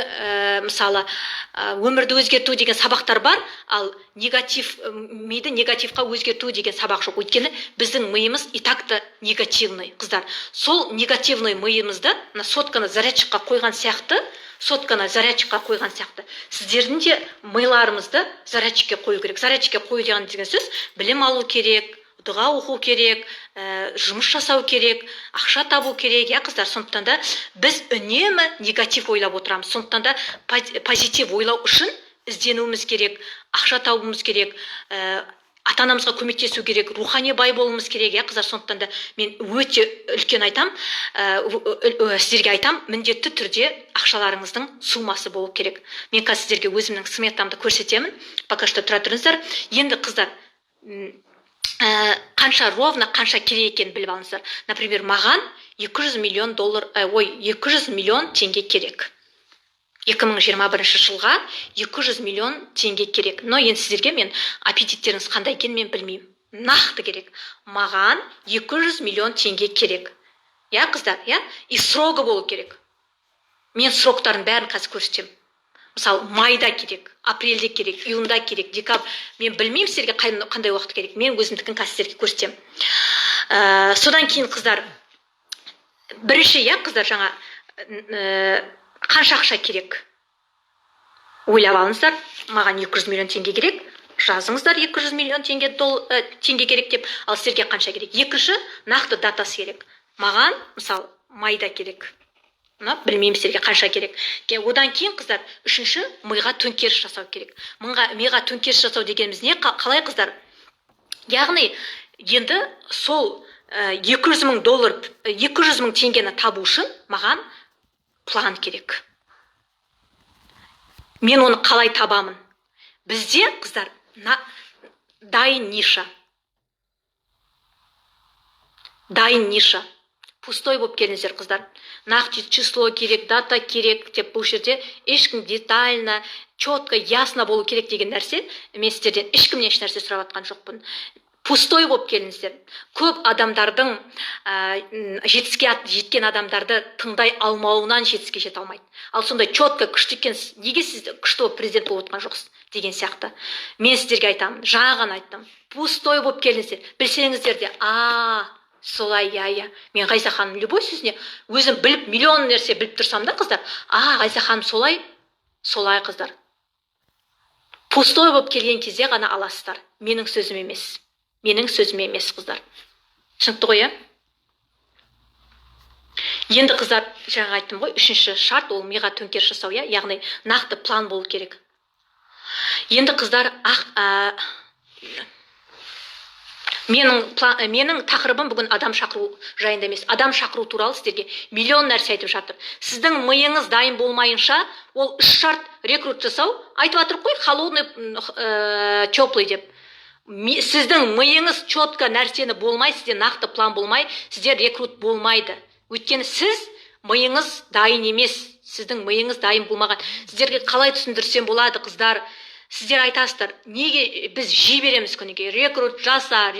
мысалы өмірді өзгерту деген сабақтар бар, ал миды негативқа өзгерту деген сабақ жоқ. Өйткені біздің миымыз и так-то негативный, қыздар. Сол негативный миымызды сотканы зарядчикқа қойған сияқты, сіздердің де миларымызды зарядчикке қою керек. Зарядчикке қою деген сөз білім алу керек, дұға оқу керек, жұмыс жасау керек, ақша табу керек, қыздар. Сондықтан да біз үнемі негатив ойлап отырамыз. Сондықтан да позитив ойлау үшін ізденуіміз керек, ақша табуымыз керек, ата-анамызға көмектесу керек, рухани бай болуымыз керек, қыздар. Сондықтан да мен өте үлкен сіздерге айтам, міндетті түрде ақшаларыңыздың суммасы болу керек. Мен қазір сіздерге өзімнің сметамды көрсетемін. Пока что тұра тұрыңыздар. Енді қыздар, қанша керек екенін біліп алыңыздар. Например, маған 200 миллион теңге керек. 2021 жылға 200 миллион теңге керек. Но енді сіздерге мен аппетиттеріңіз қандай екенін мен білмеймін. Нақты керек. Маған 200 миллион теңге керек. Қыздар, и срогы болу керек. Мен сроктарын бәрін қазір көрсетемін. Мысалы, майда керек, апрельде керек, июнда керек, декабрь. Мен білмеймін сіздерге қандай уақыт керек. Мен өзімдікін қазір сіздерге көрсетемін. Содан кейін қыздар, бірінші, қыздар, жаңа қанша ақша керек? Ойлап алыңыздар. Маған 200 миллион теңге керек. Жазыңыздар 200 миллион теңге керек деп. Ал сіздерге қанша керек? Екінші, нақты датасы керек. Маған, мысалы, майда керек. Білмеймін сіздерге қанша керек. Одан кейін қыздар, үшінші, миға төңкеріс жасау керек. Миға төңкеріс жасау дегеніміз не? Қалай, қыздар? Яғни, енді сол 200 мың теңгені табу үшін маған план керек. Мен оны қалай табамын? Бізде, қыздар, дайын ниша. Пустой болып келіңіздер, қыздар. Нақты число керек, дата керек деп, бұл жерде ешкім детально, четко, ясно болу керек деген нәрсе. Мен сіздерден ешкімнен еш нәрсе сұрап жатқан жоқпын. Пустой болып келіңіздер. Көп адамдардың жеткен адамдарды тыңдай алмауынан жетіске жете алмайды. Ал сондай четко, күшті екен, неге сіз күшті болып президент болып отқан жоқсыз деген сияқты. Мен сіздерге айтамын, жаңа ғана айттым. Пустой болып келіңіздер. Білсеңіздер де, солай, мен Ғайса ханым любой сөзіне өзім біліп, миллион нәрсе біліп тұрсам да, қыздар, Ғайса ханым солай, қыздар. Пустой болып келген кезде ғана аласыздар. Менің сөзім емес, қыздар. Түсінікті ғой, Енді, қыздар, жаңа айттым ғой, үшінші шарт ол миға төңкеріс жасау, яғни нақты план болу керек. Енді, қыздар, менің тақырыбым бүгін адам шақыру жайында емес. Адам шақыру туралы сіздерге миллион нәрсе айтып жатыр. Сіздің миыңыз дайын болмайынша, ол 3 шарт рекрут жасау, айтып жатыр қой, холодный, теплый деп. Сіздің миыңыз четко нәрсені болмай, сізде нақты план болмай, сізде рекрут болмайды. Өйткені сіз миыңыз дайын емес, сіздің миыңыз дайын болмаған. Сіздерге қалай түсіндірсем болады, қыздар? Сіздер айтасыздар, неге біз жей береміз күніге? Рекрут жаса,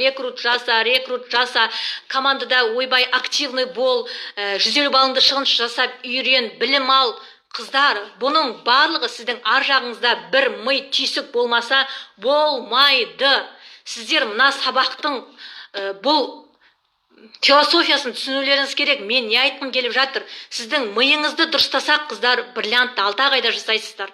командада ойбай активный бол, 150 балыңды шығын жасап үйрен, білім ал. Қыздар, бұның барлығы сіздің ар жағыңызда бір ми түйсік болмаса болмайды. Сіздер мына сабақтың бұл философиясын түсінулеріңіз керек. Мен не айтқым келіп жатыр? Сіздің миыңызды дұрыстасақ, қыздар, бриллиантты алтағайда жасайсыздар.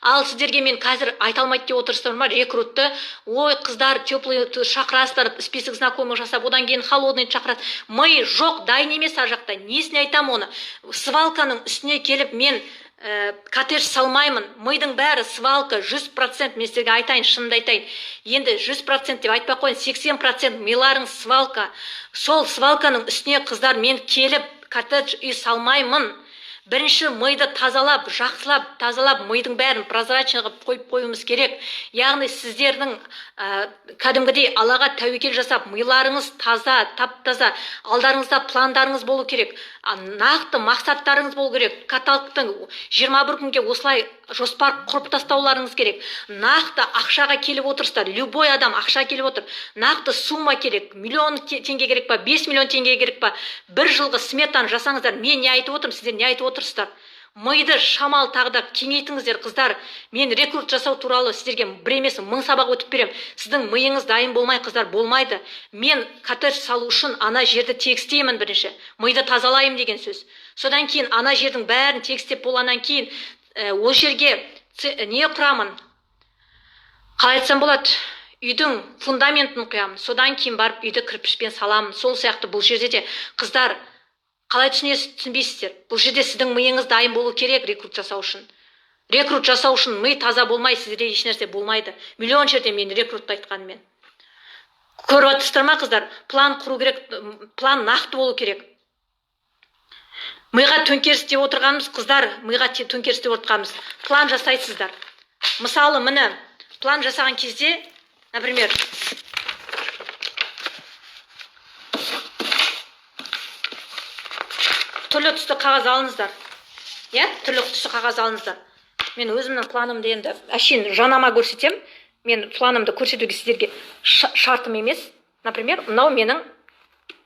Ал сіздерге мен қазір айта алмайды деп отырсыздар ма? Рекрутты, ой, қыздар, теплый шақырасыздар, список знакомых жасап, одан кейін холодный шақырасыз. Ми жоқ, дайын емес ар жақта. Несіне айтам оны? Свалканың үстіне келіп мен коттедж салмаймын, мидың бәрі свалка, 100%, мен сіздерге айтайын, шынымды айтайын. Енді 100% деп айтпай қойын, 80% миларың свалка. Сол свалканың үстіне қыздар мен келіп коттедж үй салмаймын. Бірінші миды тазалап, жақсылап, тазалап, мидың бәрін прозрачный қылып қойып қоюымыз керек. Яғни сіздердің кәдімгідей Аллаға тәуекел жасап, миларыңыз таза, тап-таза, алдарыңызда пландарыңыз болу керек. Нақты мақсаттарыңыз болу керек. Каталогтың 21 күнге осылай жоспар құрып тастауларыңыз керек. Нақты ақшаға келіп отырсыздар. Любой адам ақша келіп отыр. Нақты сумма керек. Миллион теңге керек па, 5 миллион теңге керек па? Бір жылғы сметаны жасаңыздар. Мен не айтып отырмын, сіздер не айтып отырсыздар? Миды шамал тағдап кеңейтіңіздер, қыздар. Мен рекрут жасау туралы сіздерге бір емес 1000 сабақ өтіп берем. Сіздің миыңыз дайын болмай, қыздар, болмайды. Мен коттедж салу үшін ана жерді тегістеймін бірінші. Миды тазалайым деген сөз. Содан кейін ана жердің бәрін тегістеп болғаннан кейін ол жерге не құрамын? Қалай айтсам болады? Үйдің фундаментін құямын. Содан кейін барып үйді кірпішпен саламын. Сол сияқты бұл жерде де қыздар қалай түсінесіз, түсінбейсіздер. Бұл жерде сіздің миыңыз дайын болу керек рекрут жасау үшін. Рекрут жасау үшін ми таза болмай, сіздерде ешнәрсе болмайды. Миллион жерде мен рекрутты айтқанмен. Көріп отырсыздар ма, қыздар? План құру керек, план нақты болу керек. Миға төңкеріс деп отырғанымыз, қыздар, миға төңкеріс деп отырғанымыз. План жасайсыздар. Мысалы, міне, план жасаған кезде, например, түрлі түсті қағаз алыңыздар. Түрлі түсті қағаз алыңыздар. Мен өзімнің планымды енді әшейін жанама көрсетем. Мен планымды көрсетуге сіздерге шартым емес. Например, мынау менің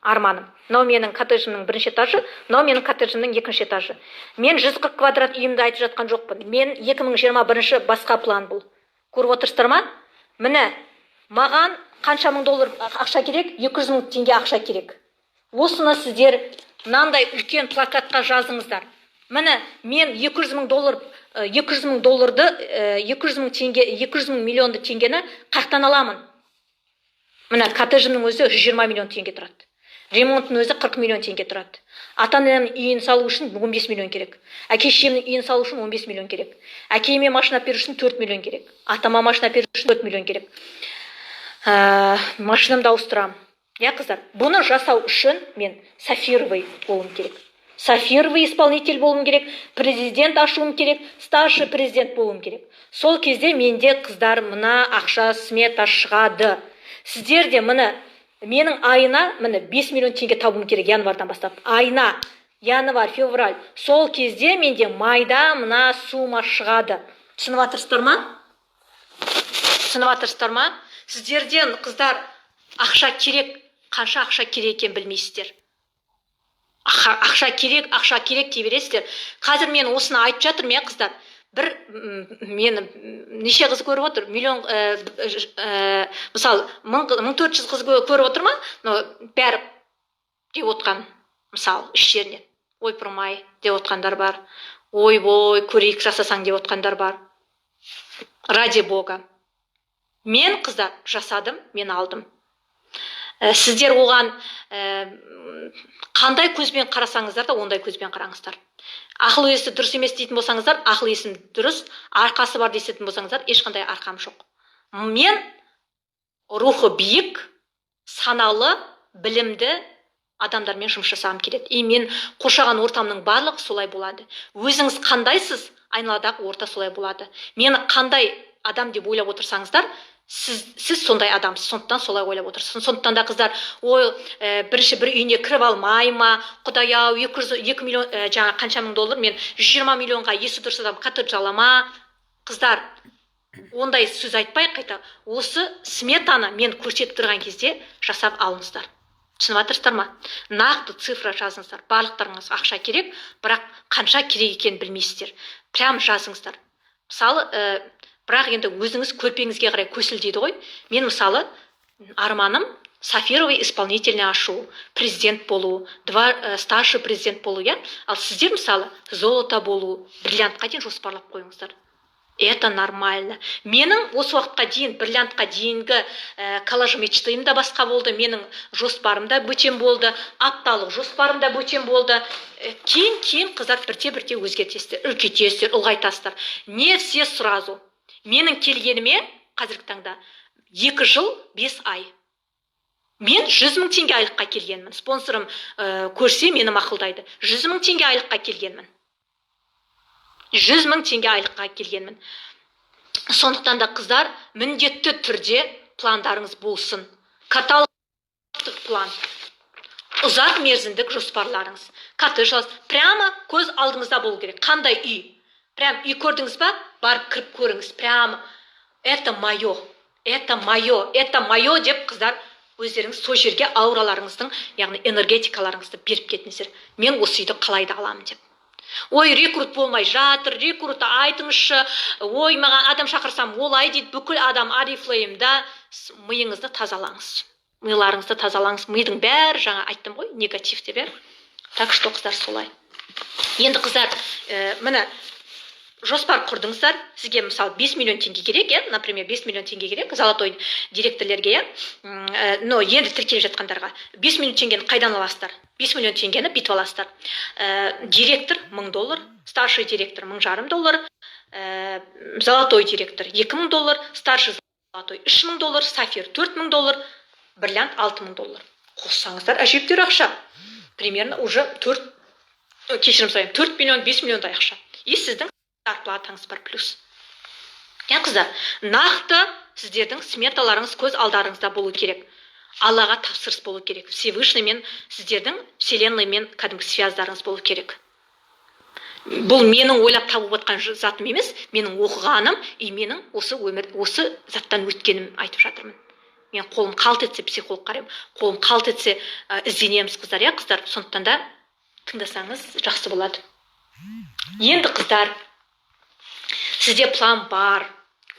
арманым. Мынау менің коттеджімнің бірінші этажы, мынау менің коттеджімнің екінші этажы. Мен 140 квадрат үйімді айтып жатқан жоқпын. Мен 2021 басқа план бұл. Көріп отырсыздар ма? Міне, маған қанша мың доллар ақша керек? 200 мың теңге ақша керек. Осыны сіздер мынандай үлкен плакатқа жазыңыздар. Міне, мен 200 мың долларды, 200 мың миллионды теңгені қақтан аламын. Міне, коттеджімнің өзі 120 миллион теңге тұрады. Ремонттың өзі 40 миллион теңге тұрады. Ата-анамның үйін салу үшін 15 миллион керек. Әке-шешемнің үйін салу үшін 15 миллион керек. Әкеме машина беру үшін 4 миллион керек. Атама машина беру үшін 4 миллион керек. Машинамды ауыстырамын. Қыздар, бұны жасау үшін мен сафировый болуым керек. Сафировый исполнитель болуым керек, президент ашуым керек, старший президент болуым керек. Сол кезде менде, қыздар, мына ақша смета шығады. Сіздер де міне, менің айына 5 миллион теңге табуым керек январдан бастап. Айына, январь, февраль. Сол кезде менде майда мына сума шығады. Түсініп жатырсыздар ма? Түсініп жатырсыздар ма? Сіздерден, қыздар, ақша керек, қанша ақша керек екен білмейсіздер. Ақша керек дей бересіздер. Қазір мен осыны айтып жатырмын, қыздар. Мені неше қыз көріп отыр? Миллион, мысалы, 1400 қыз көріп отыр ма? Бәрі деп отқан, мысалы, іс жерінен. Ойпырмай деп отқандар бар. Ойбой, көрейік жасасаң деп отқандар бар. Ради Бога. Мен, қыздар, жасадым, мен алдым. Сіздер оған қандай көзбен қарасаңыздар да, ондай көзбен қараңыздар. Ақыл есі дұрыс емес дейтін болсаңыздар, ақыл есім дұрыс, арқасы бар дейтін болсаңыздар, ешқандай арқам жоқ. Мен рухы биік, саналы, білімді адамдармен жұмыс жасағым келеді. Мен қоршаған ортамның барлығы солай болады. Өзіңіз қандайсыз, айналадағы орта солай болады. Мені қандай адам деп ойлап отырсаңыздар, сіз сондай адамсыз, сондықтан солай ойлап отырсыз. Сондықтан да, қыздар, бірінші бір үйіне кіріп алмай ма, құдай-ау, 2 миллион, жаңа қанша мың доллар, мен 120 миллионға есі дұрыс адам коттедж алама. Қыздар, ондай сөз айтпай қайта, осы сметаны мен көрсетіп тұрған кезде жасап алыңыздар. Түсініп жатырсыздар ма? Нақты цифра жазыңыздар. Барлықтарыңыз ақша керек, бірақ қанша керек екенін білмейсіздер. Прям жазыңыздар. Мысалы, бірақ енді өзіңіз көрпеңізге қарай көсілдейді ғой. Мен, мысалы, арманым сафировый исполнительный ашу, президент болу, старший президент болу, Ал сіздер, мысалы, золото болу, бриллиантқа дейін жоспарлап қойыңыздар. Это нормально. Менің осы уақытқа дейін, бриллиантқа дейінгі коллаж мечтайым да басқа болды. Менің жоспарым да бөтен болды. Апталық жоспарым да бөтен болды. Кейін қыздар бірте өзгертесіздер, үлкейтесіздер, ұлғайтасыздар. Не все сразу. Менің келгеніме қазіргі таңда 2 жыл 5 ай. Мен 100 000 теңге айлыққа келгенмін. Спонсорым көрсе мені мақұлдайды. 100 000 теңге айлыққа келгенмін. 100 000 теңге айлыққа келгенмін. Сондықтан да қыздар, міндетті түрде пландарыңыз болсын. Каталогтық план, ұзақ мерзімдік жоспарларыңыз. Коттедж, прямо көз алдыңызда болу керек. Қандай үй? Прям үй көрдіңіз ба? Барып кіріп көріңіз. Прямо это мое, это мое, это мое деп қыздар өздеріңіз сол жерге аураларыңыздың, яғни энергетикаларыңызды беріп кетіңіздер. Мен осы үйді қалай да аламын деп. Ой, рекрут болмай жатыр, рекрутты айтыңызшы, ой, маған адам шақырсам олай дейді, бүкіл адам арифлеймда. Миыңызды тазалаңыз. Миларыңызды тазалаңыз. Мидың бәрі, жаңа айттым ғой, негативте бер. Так что қыздар солай. Енді қыздар, міне жоспар құрдыңыздар. Сізге мысалы 5 миллион теңге керек, например, 5 миллион теңге керек золотой директорлерге, но енді тіркеліп жатқандарға 5 миллион теңгені қайдан аласыздар? 5 миллион теңгені бүйтіп аласыздар. Директор $1000, старший директор $1000, золотой директор $2000, старший золотой $3000, сафир $4000, бриллиант $6000. Қоссаңыздар, әжептәуір ақша. Примерно уже 4 миллион, 5 миллиондай ақша. И сіздің зарплатаңыз бар плюс. Қыздар, нақты сіздердің сметаларыңыз көз алдарыңызда болу керек. Аллаға тапсырыс болу керек. Всевышниймен сіздердің вселенныймен кәдімгі связдарыңыз болу керек. Бұл менің ойлап табып отқан затым емес, менің оқығаным, и менің осы заттан өткенім айтып жатырмын. Мен қолым қалт етсе психолог қараймын, қолым қалт етсе ізденеміз қыздар, қыздар. Сондықтан да тыңдасаңыз жақсы болады. Енді қыздар, сізде план бар.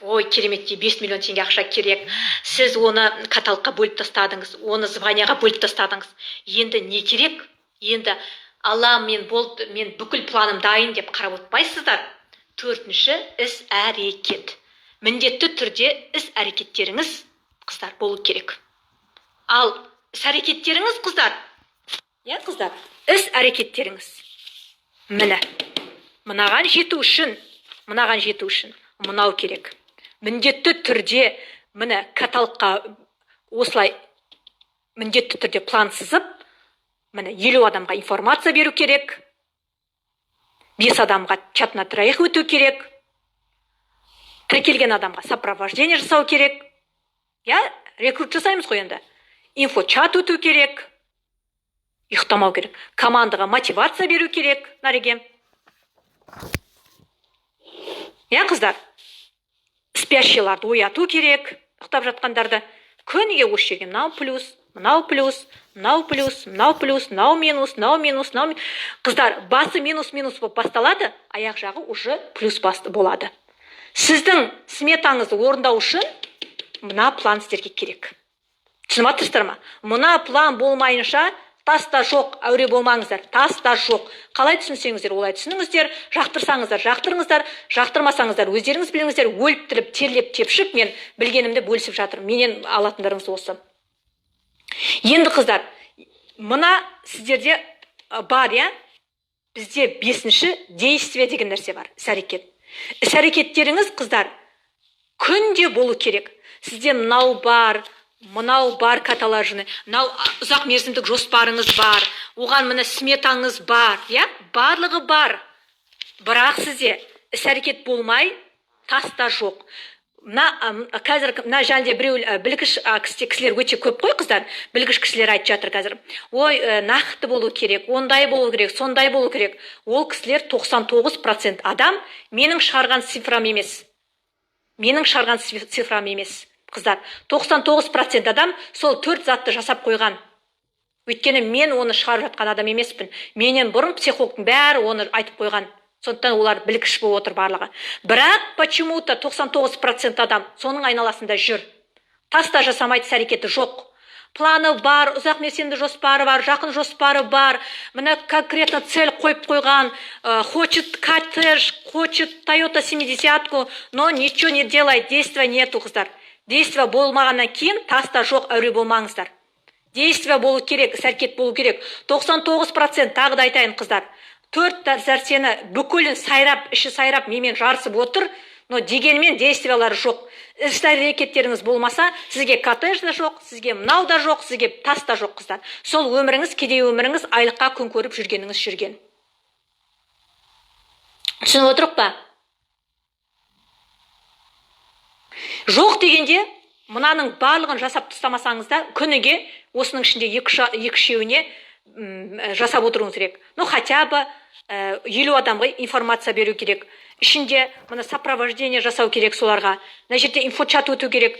Ой, кереметте 5 миллион теңге ақша керек. Сіз оны каталогқа бөліп тастадыңыз, оны званияға бөліп тастадыңыз. Енді не керек? Енді Алла, мен бүкіл планым дайын деп қарап отпайсыздар. 4-ші іс әрекет. Міндетті түрде іс әрекеттеріңіз қыздар болу керек. Ал іс әрекеттеріңіз қыздар, қыздар, іс әрекеттеріңіз. Мынаған жету үшін мынау керек. Міндетті түрде каталогқа осылай міндетті түрде план сызып, 50 адамға информация беру керек, 5 адамға чат на троих өту керек, тіркелген адамға сопровождение жасау керек. Рекрут жасаймыз ғой енді. Инфо чат өту керек, ұйықтамау керек, командаға мотивация беру керек, нареге. Қыздар, спящийларды ояту керек, ұйықтап жатқандарды. Күніге осы жерге мынау плюс, мынау плюс, мынау плюс, мынау плюс, мынау минус, мынау минус, мынау минус. Қыздар, басы минус болып басталады, аяқ жағы уже плюс болады. Сіздің сметаңызды орындау үшін мына план сіздерге керек. Түсініп отырсыздар ма? Мына план болмайынша таста жоқ, әуре болмаңыздар, таста жоқ. Қалай түсінсеңіздер, олай түсініңіздер, жақтырсаңыздар, жақтырыңыздар, жақтырмасаңыздар, өздеріңіз біліңіздер. Өліп тіліп, терлеп, тепшіп, мен білгенімді бөлісіп жатырмын. Менен алатындарыңыз осы. Енді қыздар, мына сіздерде бар, бізде 5-ші действие деген нәрсе бар, іс-әрекет. Іс-әрекеттеріңіз қыздар күнде болу керек. Сізде мынау бар каталажыны, мынау ұзақ мерзімдік жоспарыңыз бар, оған сметаңыз бар, барлығы бар. Бірақ сізде іс-әрекет болмай, таста жоқ. Қазір жәнде біреу білгіш кісілер өте көп қой қыздар. Білгіш кісілер айтып жатыр қазір. Ой, нақты болу керек, ондай болу керек, сондай болу керек. Ол кісілер 99% адам менің шығарған цифрам емес. Қыздар, 99% адам сол 4 затты жасап қойған. Өйткені мен оны шығарып жатқан адам емеспін. Менен бұрын психологтың бәрі оны айтып қойған. Сондықтан олар білгіш болып отыр барлығы. Бірақ почему-то 99% адам соның айналасында жүр. Таста жасамайды, іс-әрекеті жоқ. планы бар, ұзақ мерзімді жоспары бар, жақын жоспары бар, мына конкретно цель қойып қойған, хочет коттедж, хочет Toyota 70-ку, но ничего не делает, действия нету, қыздар. Действия болмағаннан кейін таста жоқ, әуре болмаңыздар. Действия болу керек, іс-әрекет болу керек. 99% тағы да айтайын, қыздар. 4 нәрсені бүкілін сайрап, іші сайрап, менімен жарысып отыр, но дегенмен действиялары жоқ. Іс-әрекеттеріңіз болмаса, сізге коттедж да жоқ, сізге мынау да жоқ, сізге тас та жоқ, қыздар. Сол өміріңіз, кедей өміріңіз, айлыққа күн көріп жүргеніңіз жүрген. Түсініп отырық па? Жоқ дегенде, мынаның барлығын жасап тастамасаңызда, күніге осының ішінде екі-үшеуіне жасап отыруыңыз керек. Ну, хотя бы 50 адамға информация беру керек. Ішінде мына сопровождение жасау керек соларға. Мына жерде инфочат өту керек.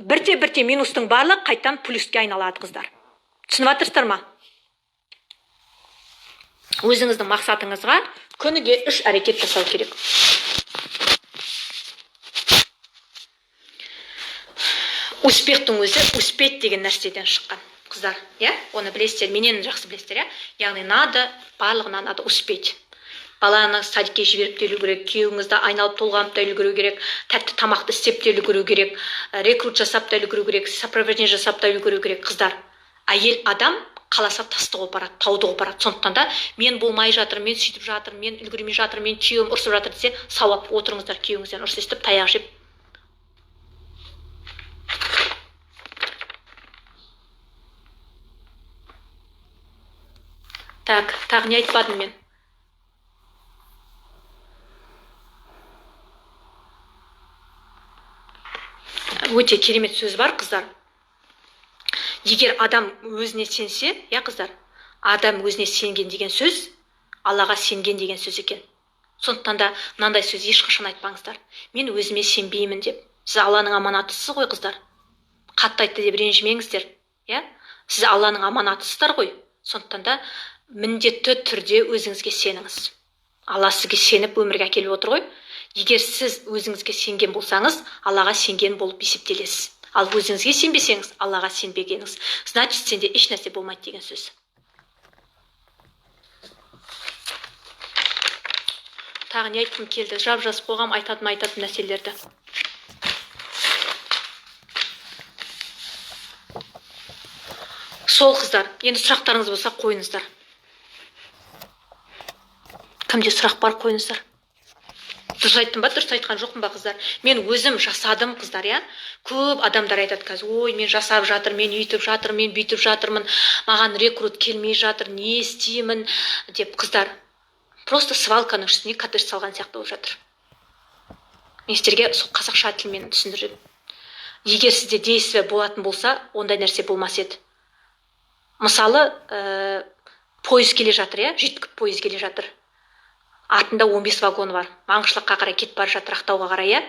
Бірте минустың барлық қайтан плюске айналады, қыздар. Түсініп отырсыздар ма? Өзіңіздің мақсатыңызға күніге 3 әрекет жасау керек. Успехтің өзі успеть деген нәрседен шыққан, қыздар, я? Оны білесіздер, менен жақсы білесіздер, я? Яғни барлығына надо успеть. Баланы садикке жіберіп те үлгеру керек, күйеуіңізді айналып толғанып та үлгеру керек, тәтті тамақты істеп те үлгеру керек, рекрут жасап та үлгеру керек, сопровождение жасап та үлгеру керек, қыздар. Әйел адам қаласа тасты қойып барады, тауды қойып барады. Сондықтан да мен болмай жатыр, мен сөйтіп жатыр, мен үлгермей жатыр, мен күйеуім ұрсып жатыр десе, сауап отырыңыздар, күйеуіңізден ұрыс естіп, таяқ жеп. Так, тағы не айтпадым мен? Өте керемет сөз бар, қыздар. Егер адам өзіне сенсе, я, қыздар, адам өзіне сенген деген сөз, Аллаға сенген деген сөз екен. Сондықтан да мынандай сөз ешқашан айтпаңыздар. Мен өзіме сенбеймін деп. Сіз Алланың аманатысыз ғой, қыздар. Қатты айтты деп ренжімеңіздер, я? Сіз Алланың аманатысыздар ғой. Сондықтан да міндетті түрде өзіңізге сеніңіз. Алла сізге сеніп өмірге әкеліп отыр ғой. Егер сіз өзіңізге сенген болсаңыз, Аллаға сенген болып есептелесіз. Ал өзіңізге сенбесеңіз, Аллаға сенбегеніңіз. Значит, сенде еш нәрсе болмайды деген сөз. Тағы не айтқым келді? Жап-жас қоғам айтатын нәрселерді. Сол, қыздар, енді сұрақтарыңыз болса қойыңыздар. Кімде сұрақ бар, қойыңыздар. Дұрыс айттым ба, дұрыс айтқан жоқпын ба, қыздар? Мен өзім жасадым, қыздар, я? Көп адамдар айтады қазір, ой, мен жасап жатыр, мен үйтіп жатыр, мен бүйтіп жатырмын, маған рекрут келмей жатыр, не істеймін деп, қыздар. Просто свалканың үстіне коттедж салған сияқты болып жатыр. Мен сіздерге қазақша тілмен түсіндірем. Егер сізде действие болатын болса, ондай нәрсе болмас еді. Мысалы, пойыз келе жатыр, я? Жүйткіп пойыз келе жатыр. Артында 15 вагон бар. Маңғышлаққа қарай кетіп бара жатыр, Ақтауға қарай, я?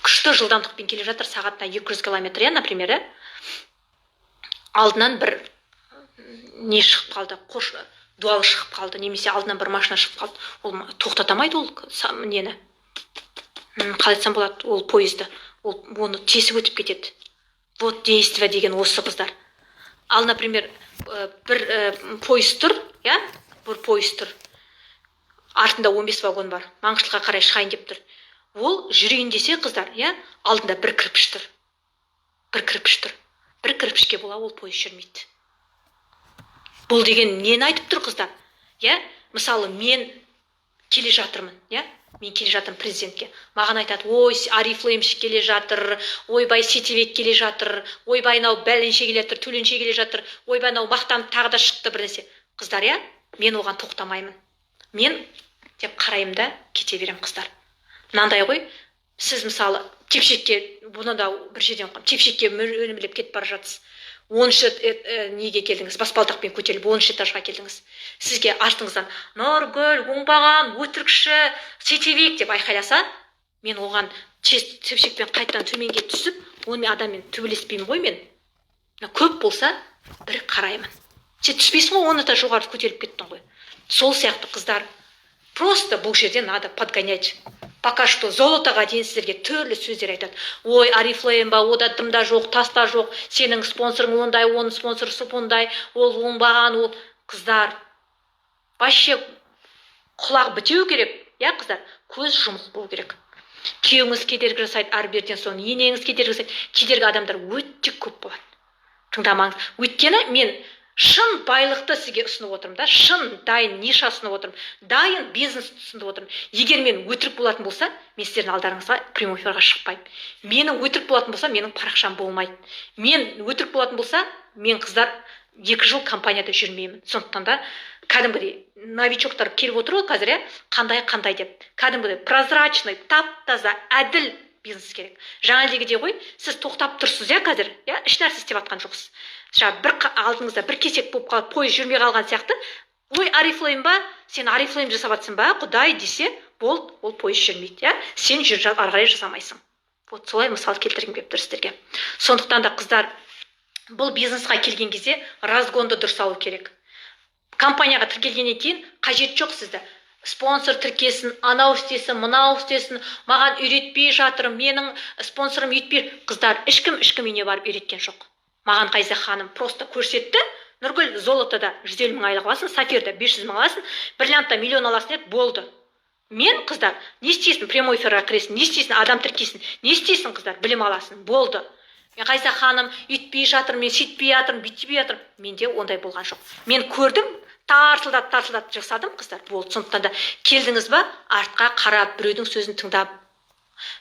Күшті жылдамдықпен келе жатыр, сағатына 200 км, я, например, алдынан бір не шығып қалды, дуал шығып қалды, немесе алдынан бір машина шығып қалды. Ол тоқтатамайды ол нені. Қалай айтсам болады, ол пойызды. Ол оны тесіп өтіп кетеді. Вот действие деген осы, қыздар. Ал, например, бір пойыз тұр, я? Бір пойыз тұр. Артында 15 вагон бар. Маңғышлыққа қарай шығайын деп тұр. Ол жүрейін десе, қыздар, я? Алдында бір кірпіш тұр. Бір кірпіш тұр. Бір кірпішке бола ол пойыз жүрмейді. Бұл деген нені айтып тұр, қыздар? Я? Мысалы, мен келе жатырмын, я? Мен келе жатырмын президентке. Маған айтады, ой, Арифлеймші келе жатыр, ойбай Сетевек келе жатыр, ойбай нау бәленше келе жатыр, төленше келе жатыр, ойбай нау мақтанып тағы да шықты бір нәрсе. Қыздар, я? Мен оған тоқтамаймын. Мен деп қараймын да кете берем, қыздар. Мынандай ғой, сіз мысалы тепшекке, бұны да бір жерден қойып, тепшекке өнімлеп кетіп бара жатсыз. 10 неге келдіңіз, баспалдақпен көтеріліп 10 этажға келдіңіз. Сізге артыңыздан Нұргүл, оңбаған, өтірікші, Сетевек деп айқайласа, мен оған тепшекпен қайттан төменге түсіп, онымен адаммен төбелеспеймін ғой мен. Көп болса, бір қараймын. Сен түспейсің ғой, 10 этаж жоғары көтеріліп кеттің ғой. Сол сияқты, қыздар. Просто бұл жерде надо подгонять. пока что золотоға дейін сіздерге түрлі сөздер айтады. Ой, Арифлейм ба, ода дымда жоқ, таста жоқ, сенің спонсорың ондай, оның спонсоры ондай, ол оңбаған, ол қыздар. Вообще құлақ бітеу керек, қыздар, көз жұмық болу керек. Күйеуіңіз кедергі жасайды, әрберден соң енеңіз кедергі жасайды. Кедергі адамдар өте көп болады. Тыңдамаңыз. Өйткені мен шын байлықты сізге ұсынып отырмын да, шын дайын ниша ұсынып отырмын, дайын бизнес ұсынып отырмын. Егер мен өтірік болатын болса, мен сіздердің алдарыңызға прямой эфирға шықпаймын. Менің өтірік болатын болса, менің парақшам болмайды. Мен өтірік болатын болса, мен қыздар 2 жыл компанияда жүрмеймін. Сондықтан да кәдімгідей новичоктар келіп отыр ғой қазір, қандай деп. Кәдімгідей прозрачный, тап-таза, әділ бизнес керек. Жаңа ғой, сіз тоқтап тұрсыз қазір, еш нәрсе істеп жатқан жоқсыз. Бір алдыңызда бір кесек болып қалып, пойыз жүрмей қалған сияқты, ой, Арифлейм ба, сен Арифлейм жасап жатсың ба, Құдай десе, ол пойыз жүрмейді, сен ары қарай жасамайсың. Вот солай мысал келтіргім келіп тұр сіздерге. Сондықтан да қыздар, бұл бизнесқа келген кезде разгонды дұрыс алу керек. Компанияға тіркелгеннен кейін қажет жоқ сізді. Спонсор тіркесін, анау істесін, мынау істесін, маған үйретпей жатыр, менің спонсорым үйретпей. Қыздар, ешкім үйіне барып үйреткен жоқ. Маған Қайза ханым просто көрсетті. Нұргүл, золотода 150 мың айлық аласың, сафирда 500 мың аласың, бриллиантта миллион аласың деді, болды. Мен, қыздар, не істейсің, прямой эфирға кіресің, не істейсің, адам тіркейсің, не істейсің, қыздар, білім аласың, болды. Мен Қайза ханым үйтпей жатыр, мен сөйтпей жатырмын, бүйтпей жатырмын. Менде ондай болған жоқ. Мен көрдім, тартылдап жасадым, қыздар, болды. Сондықтан да келдіңіз ба, артқа қарап, біреудің сөзін тыңдап,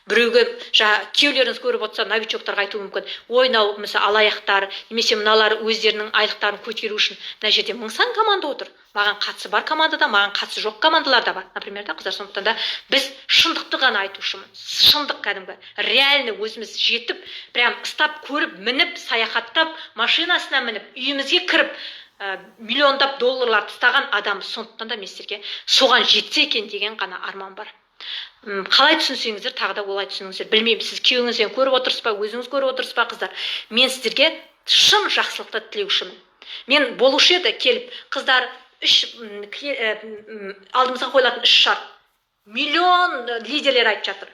біреуге күйеулеріңіз көріп отырса, новичоктарға айтуы мүмкін. Ойнау, мысалы, алаяқтар, немесе мыналар өздерінің айлықтарын көтеру үшін мына жерде 1000 команда отыр. Маған қатысы бар командада, маған қатысы жоқ командалар да бар. Например, қыздар, сондықтан да біз шындықты ғана айтушымын. Шындық кәдімгі, реально өзіміз жетіп, прям ұстап көріп, мініп, саяхаттап, машинасына мініп, үйімізге кіріп, миллиондап долларлар тастаған адам. Сондықтан да мен сіздерге соған жетсе екен деген ғана арман бар. Қалай түсінсеңіздер, тағы да олай түсініңіздер. Білмеймін, сіз күйеуіңізден көріп отырсыз ба, өзіңіз көріп отырсыз ба, қыздар. Мен сіздерге шын жақсылықты тілеушімін. Мен болушы еді келіп, қыздар, алдымызға қойылатын 3 шарт. Миллион лидерлер айтып жатыр.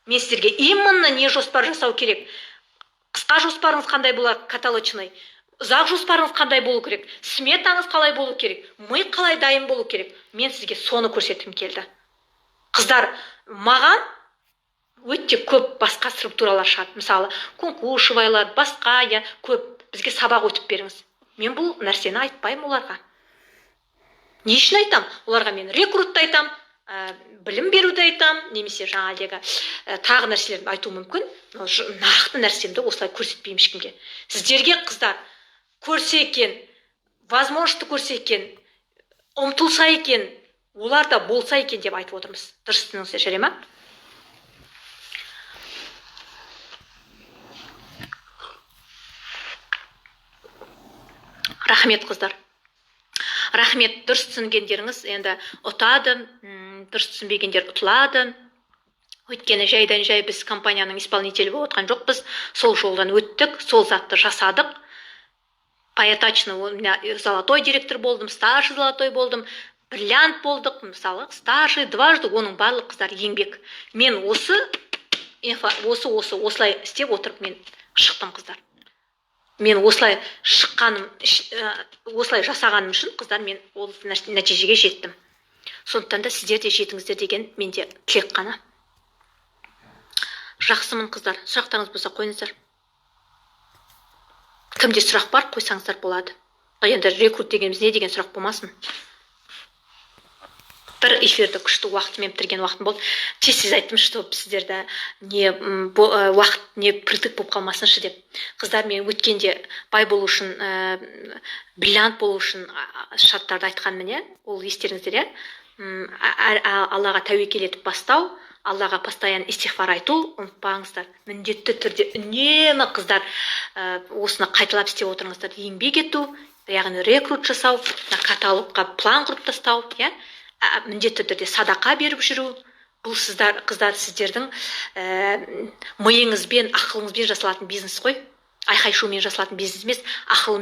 Мен сіздерге именно не жоспар жасау керек. Қысқа жоспарыңыз қандай болады, каталочный. Ұзақ жоспарыңыз қандай болу керек. Сметаңыз қалай болу керек. Ми қалай дайын болу керек. Мен сізге соны көрсеткім келді. Қыздар, маған өте көп басқа структуралар шығады. Мысалы, Конкушевайлар, басқа, көп. Бізге сабақ өтіп беріңіз. Мен бұл нәрсені айтпаймын оларға. Не үшін айтам? Оларға мен рекрутты айтам, білім беруді айтам, немесе жаңағыдегі тағы нәрселерді айту мүмкін. Нақты нәрсемді осылай көрсетпеймін ешкімге. Сіздерге, қыздар, көрсе екен, возможности көрсе екен, ұмтылса екен, олар да болса екен деп айтып отырмыз. Дұрыс түсініңіздер, жарай ма? Рахмет, қыздар. Рахмет, дұрыс түсінгендеріңіз енді ұтады, дұрыс түсінбегендер ұтылады. Өйткені жайдан жай біз компанияның исполнителі болып отқан жоқпыз. Сол жолдан өттік, сол затты жасадық. Поэтачно золотой директор болдым, старший золотой болдым, бриллиант болдық, мысалы, старший, дважды, оның барлық қыздар еңбек. Мен осылай істеп отырып мен шықтым, қыздар. Мен осылай шыққаным, осылай жасағаным үшін, қыздар, мен ол нәтижеге жеттім. Сондықтан да сіздер де жетіңіздер деген менде тілек қана. Жақсымын, қыздар. Сұрақтарыңыз болса қойыңыздар. Кімде сұрақ бар, қойсаңыздар болады. Енді рекрут дегеніміз не деген сұрақ болмасын. Бір эфирді күшті уақытымен бітірген уақытым болды. Тез айттым, чтобы сіздерді уақыт не притык болып қалмасыншы деп. Қыздар, мен өткенде бай болу үшін, бриллиант болу үшін шарттарды айтқанмын, ол естеріңіздер, Аллаға тәуекел етіп бастау, Аллаға постоянно истихфар айту, ұмытпаңыздар. Міндетті түрде үнемі, қыздар, осыны қайталап істеп отырыңыздар. Еңбек ету, яғни рекрут жасау, каталогқа план құрып тастау, міндетті түрде садақа беріп жүру. Бұл қыздар, сіздердің миыңызбен, ақылыңызбен жасалатын бизнес қой. Айқай-шумен жасалатын бизнес емес, ақыл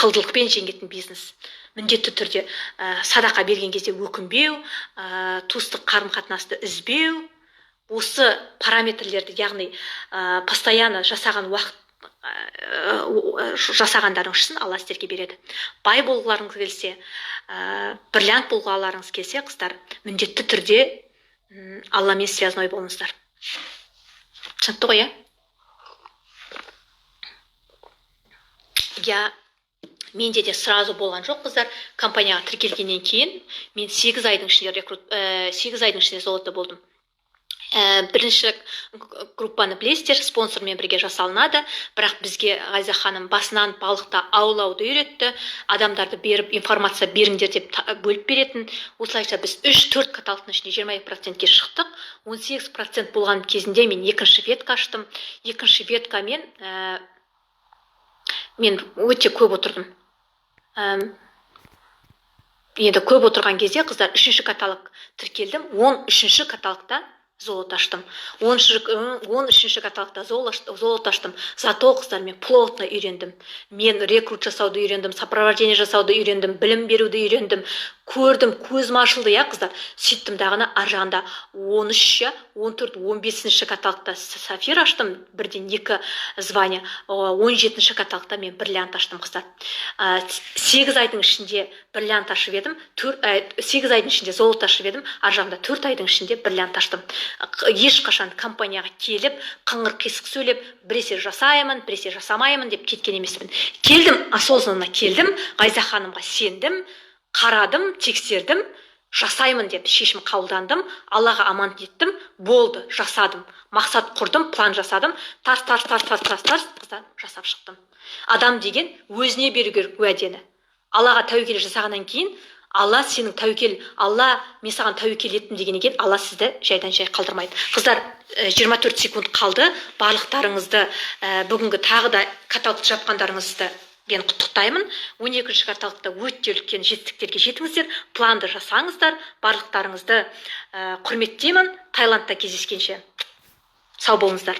ақылдылықпен жеңетін бизнес. Міндетті түрде садақа берген кезде өкінбеу, туыстық қарым-қатынасты үзбеу, осы параметрлерді, яғни постоянно жасаған уақыт жасағандарың үшін Алла сіздерге береді. Бай болғыларыңыз келсе, бриллиант болғыларыңыз келсе, қыздар, міндетті түрде Алламен связной болыңыздар. Түсінікті ғой, иә? Менде де сразу болған жоқ, қыздар. Компанияға тіркелгеннен кейін мен 8 айдың ішінде золото болдым. Бірінші группаны білесіздер, спонсормен бірге жасалынады, бірақ бізге Ғайза ханым басынан балықты аулауды үйретті, адамдарды беріп, информация беріңдер деп бөліп беретін. Осылайша біз 3-4 каталықтың ішінде 22%-ке шықтық. 18% болған кезінде мен екінші ветка аштым. Екінші веткамен мен өте көп отырдым. Енді көп отырған кезде, қыздар, 3-ші каталог тіркелдім. 13-ші каталогта золото аштым. 13-ші каталогта золото аштым. Зато, қыздар, мен плотно үйрендім. Мен рекрут жасауды үйрендім, сопровождение жасауды үйрендім, білім беруді үйрендім. Көрдім, көзім ашылды, қыздар. Сөйттім дағыны ар жағында 13, 14, 15-ші каталогта сафир аштым, бірден 2 звание. 17-ші каталогта мен бриллиант аштым, қыздар. 8 айдың ішінде бриллиант ашып едім, 8 айдың ішінде золото ашып едім, ар жағында 4 айдың ішінде бриллиант аштым. Ешқашан компанияға келіп, қыңыр қисық сөйлеп, біресе жасаймын, біресе жасамаймын деп кеткен емеспін. Келдім, осознанно келдім, Ғайза ханымға сендім, қарадым, тексердім, жасаймын деп шешім қабылдандым, Аллаға аманат еттім, болды, жасадым, мақсат құрдым, план жасадым, тарс, қыздар, жасап шықтым. Адам деген өзіне беру керек уәдені. Аллаға тәуекел жасағаннан кейін, Алла сенің тәуекел, Алла мен саған тәуекел еттім дегеннен кейін Алла сізді жайдан жай қалдырмайды. Қыздар, 24 секунд қалды. Барлықтарыңызды бүгінгі тағы да каталогты жапқандарыңызды мен құттықтаймын. 12-ші каталогта өте үлкен жетістіктерге жетіңіздер, планды жасаңыздар. Барлықтарыңызды құрметтеймін. Таиландта кездескенше сау болыңыздар.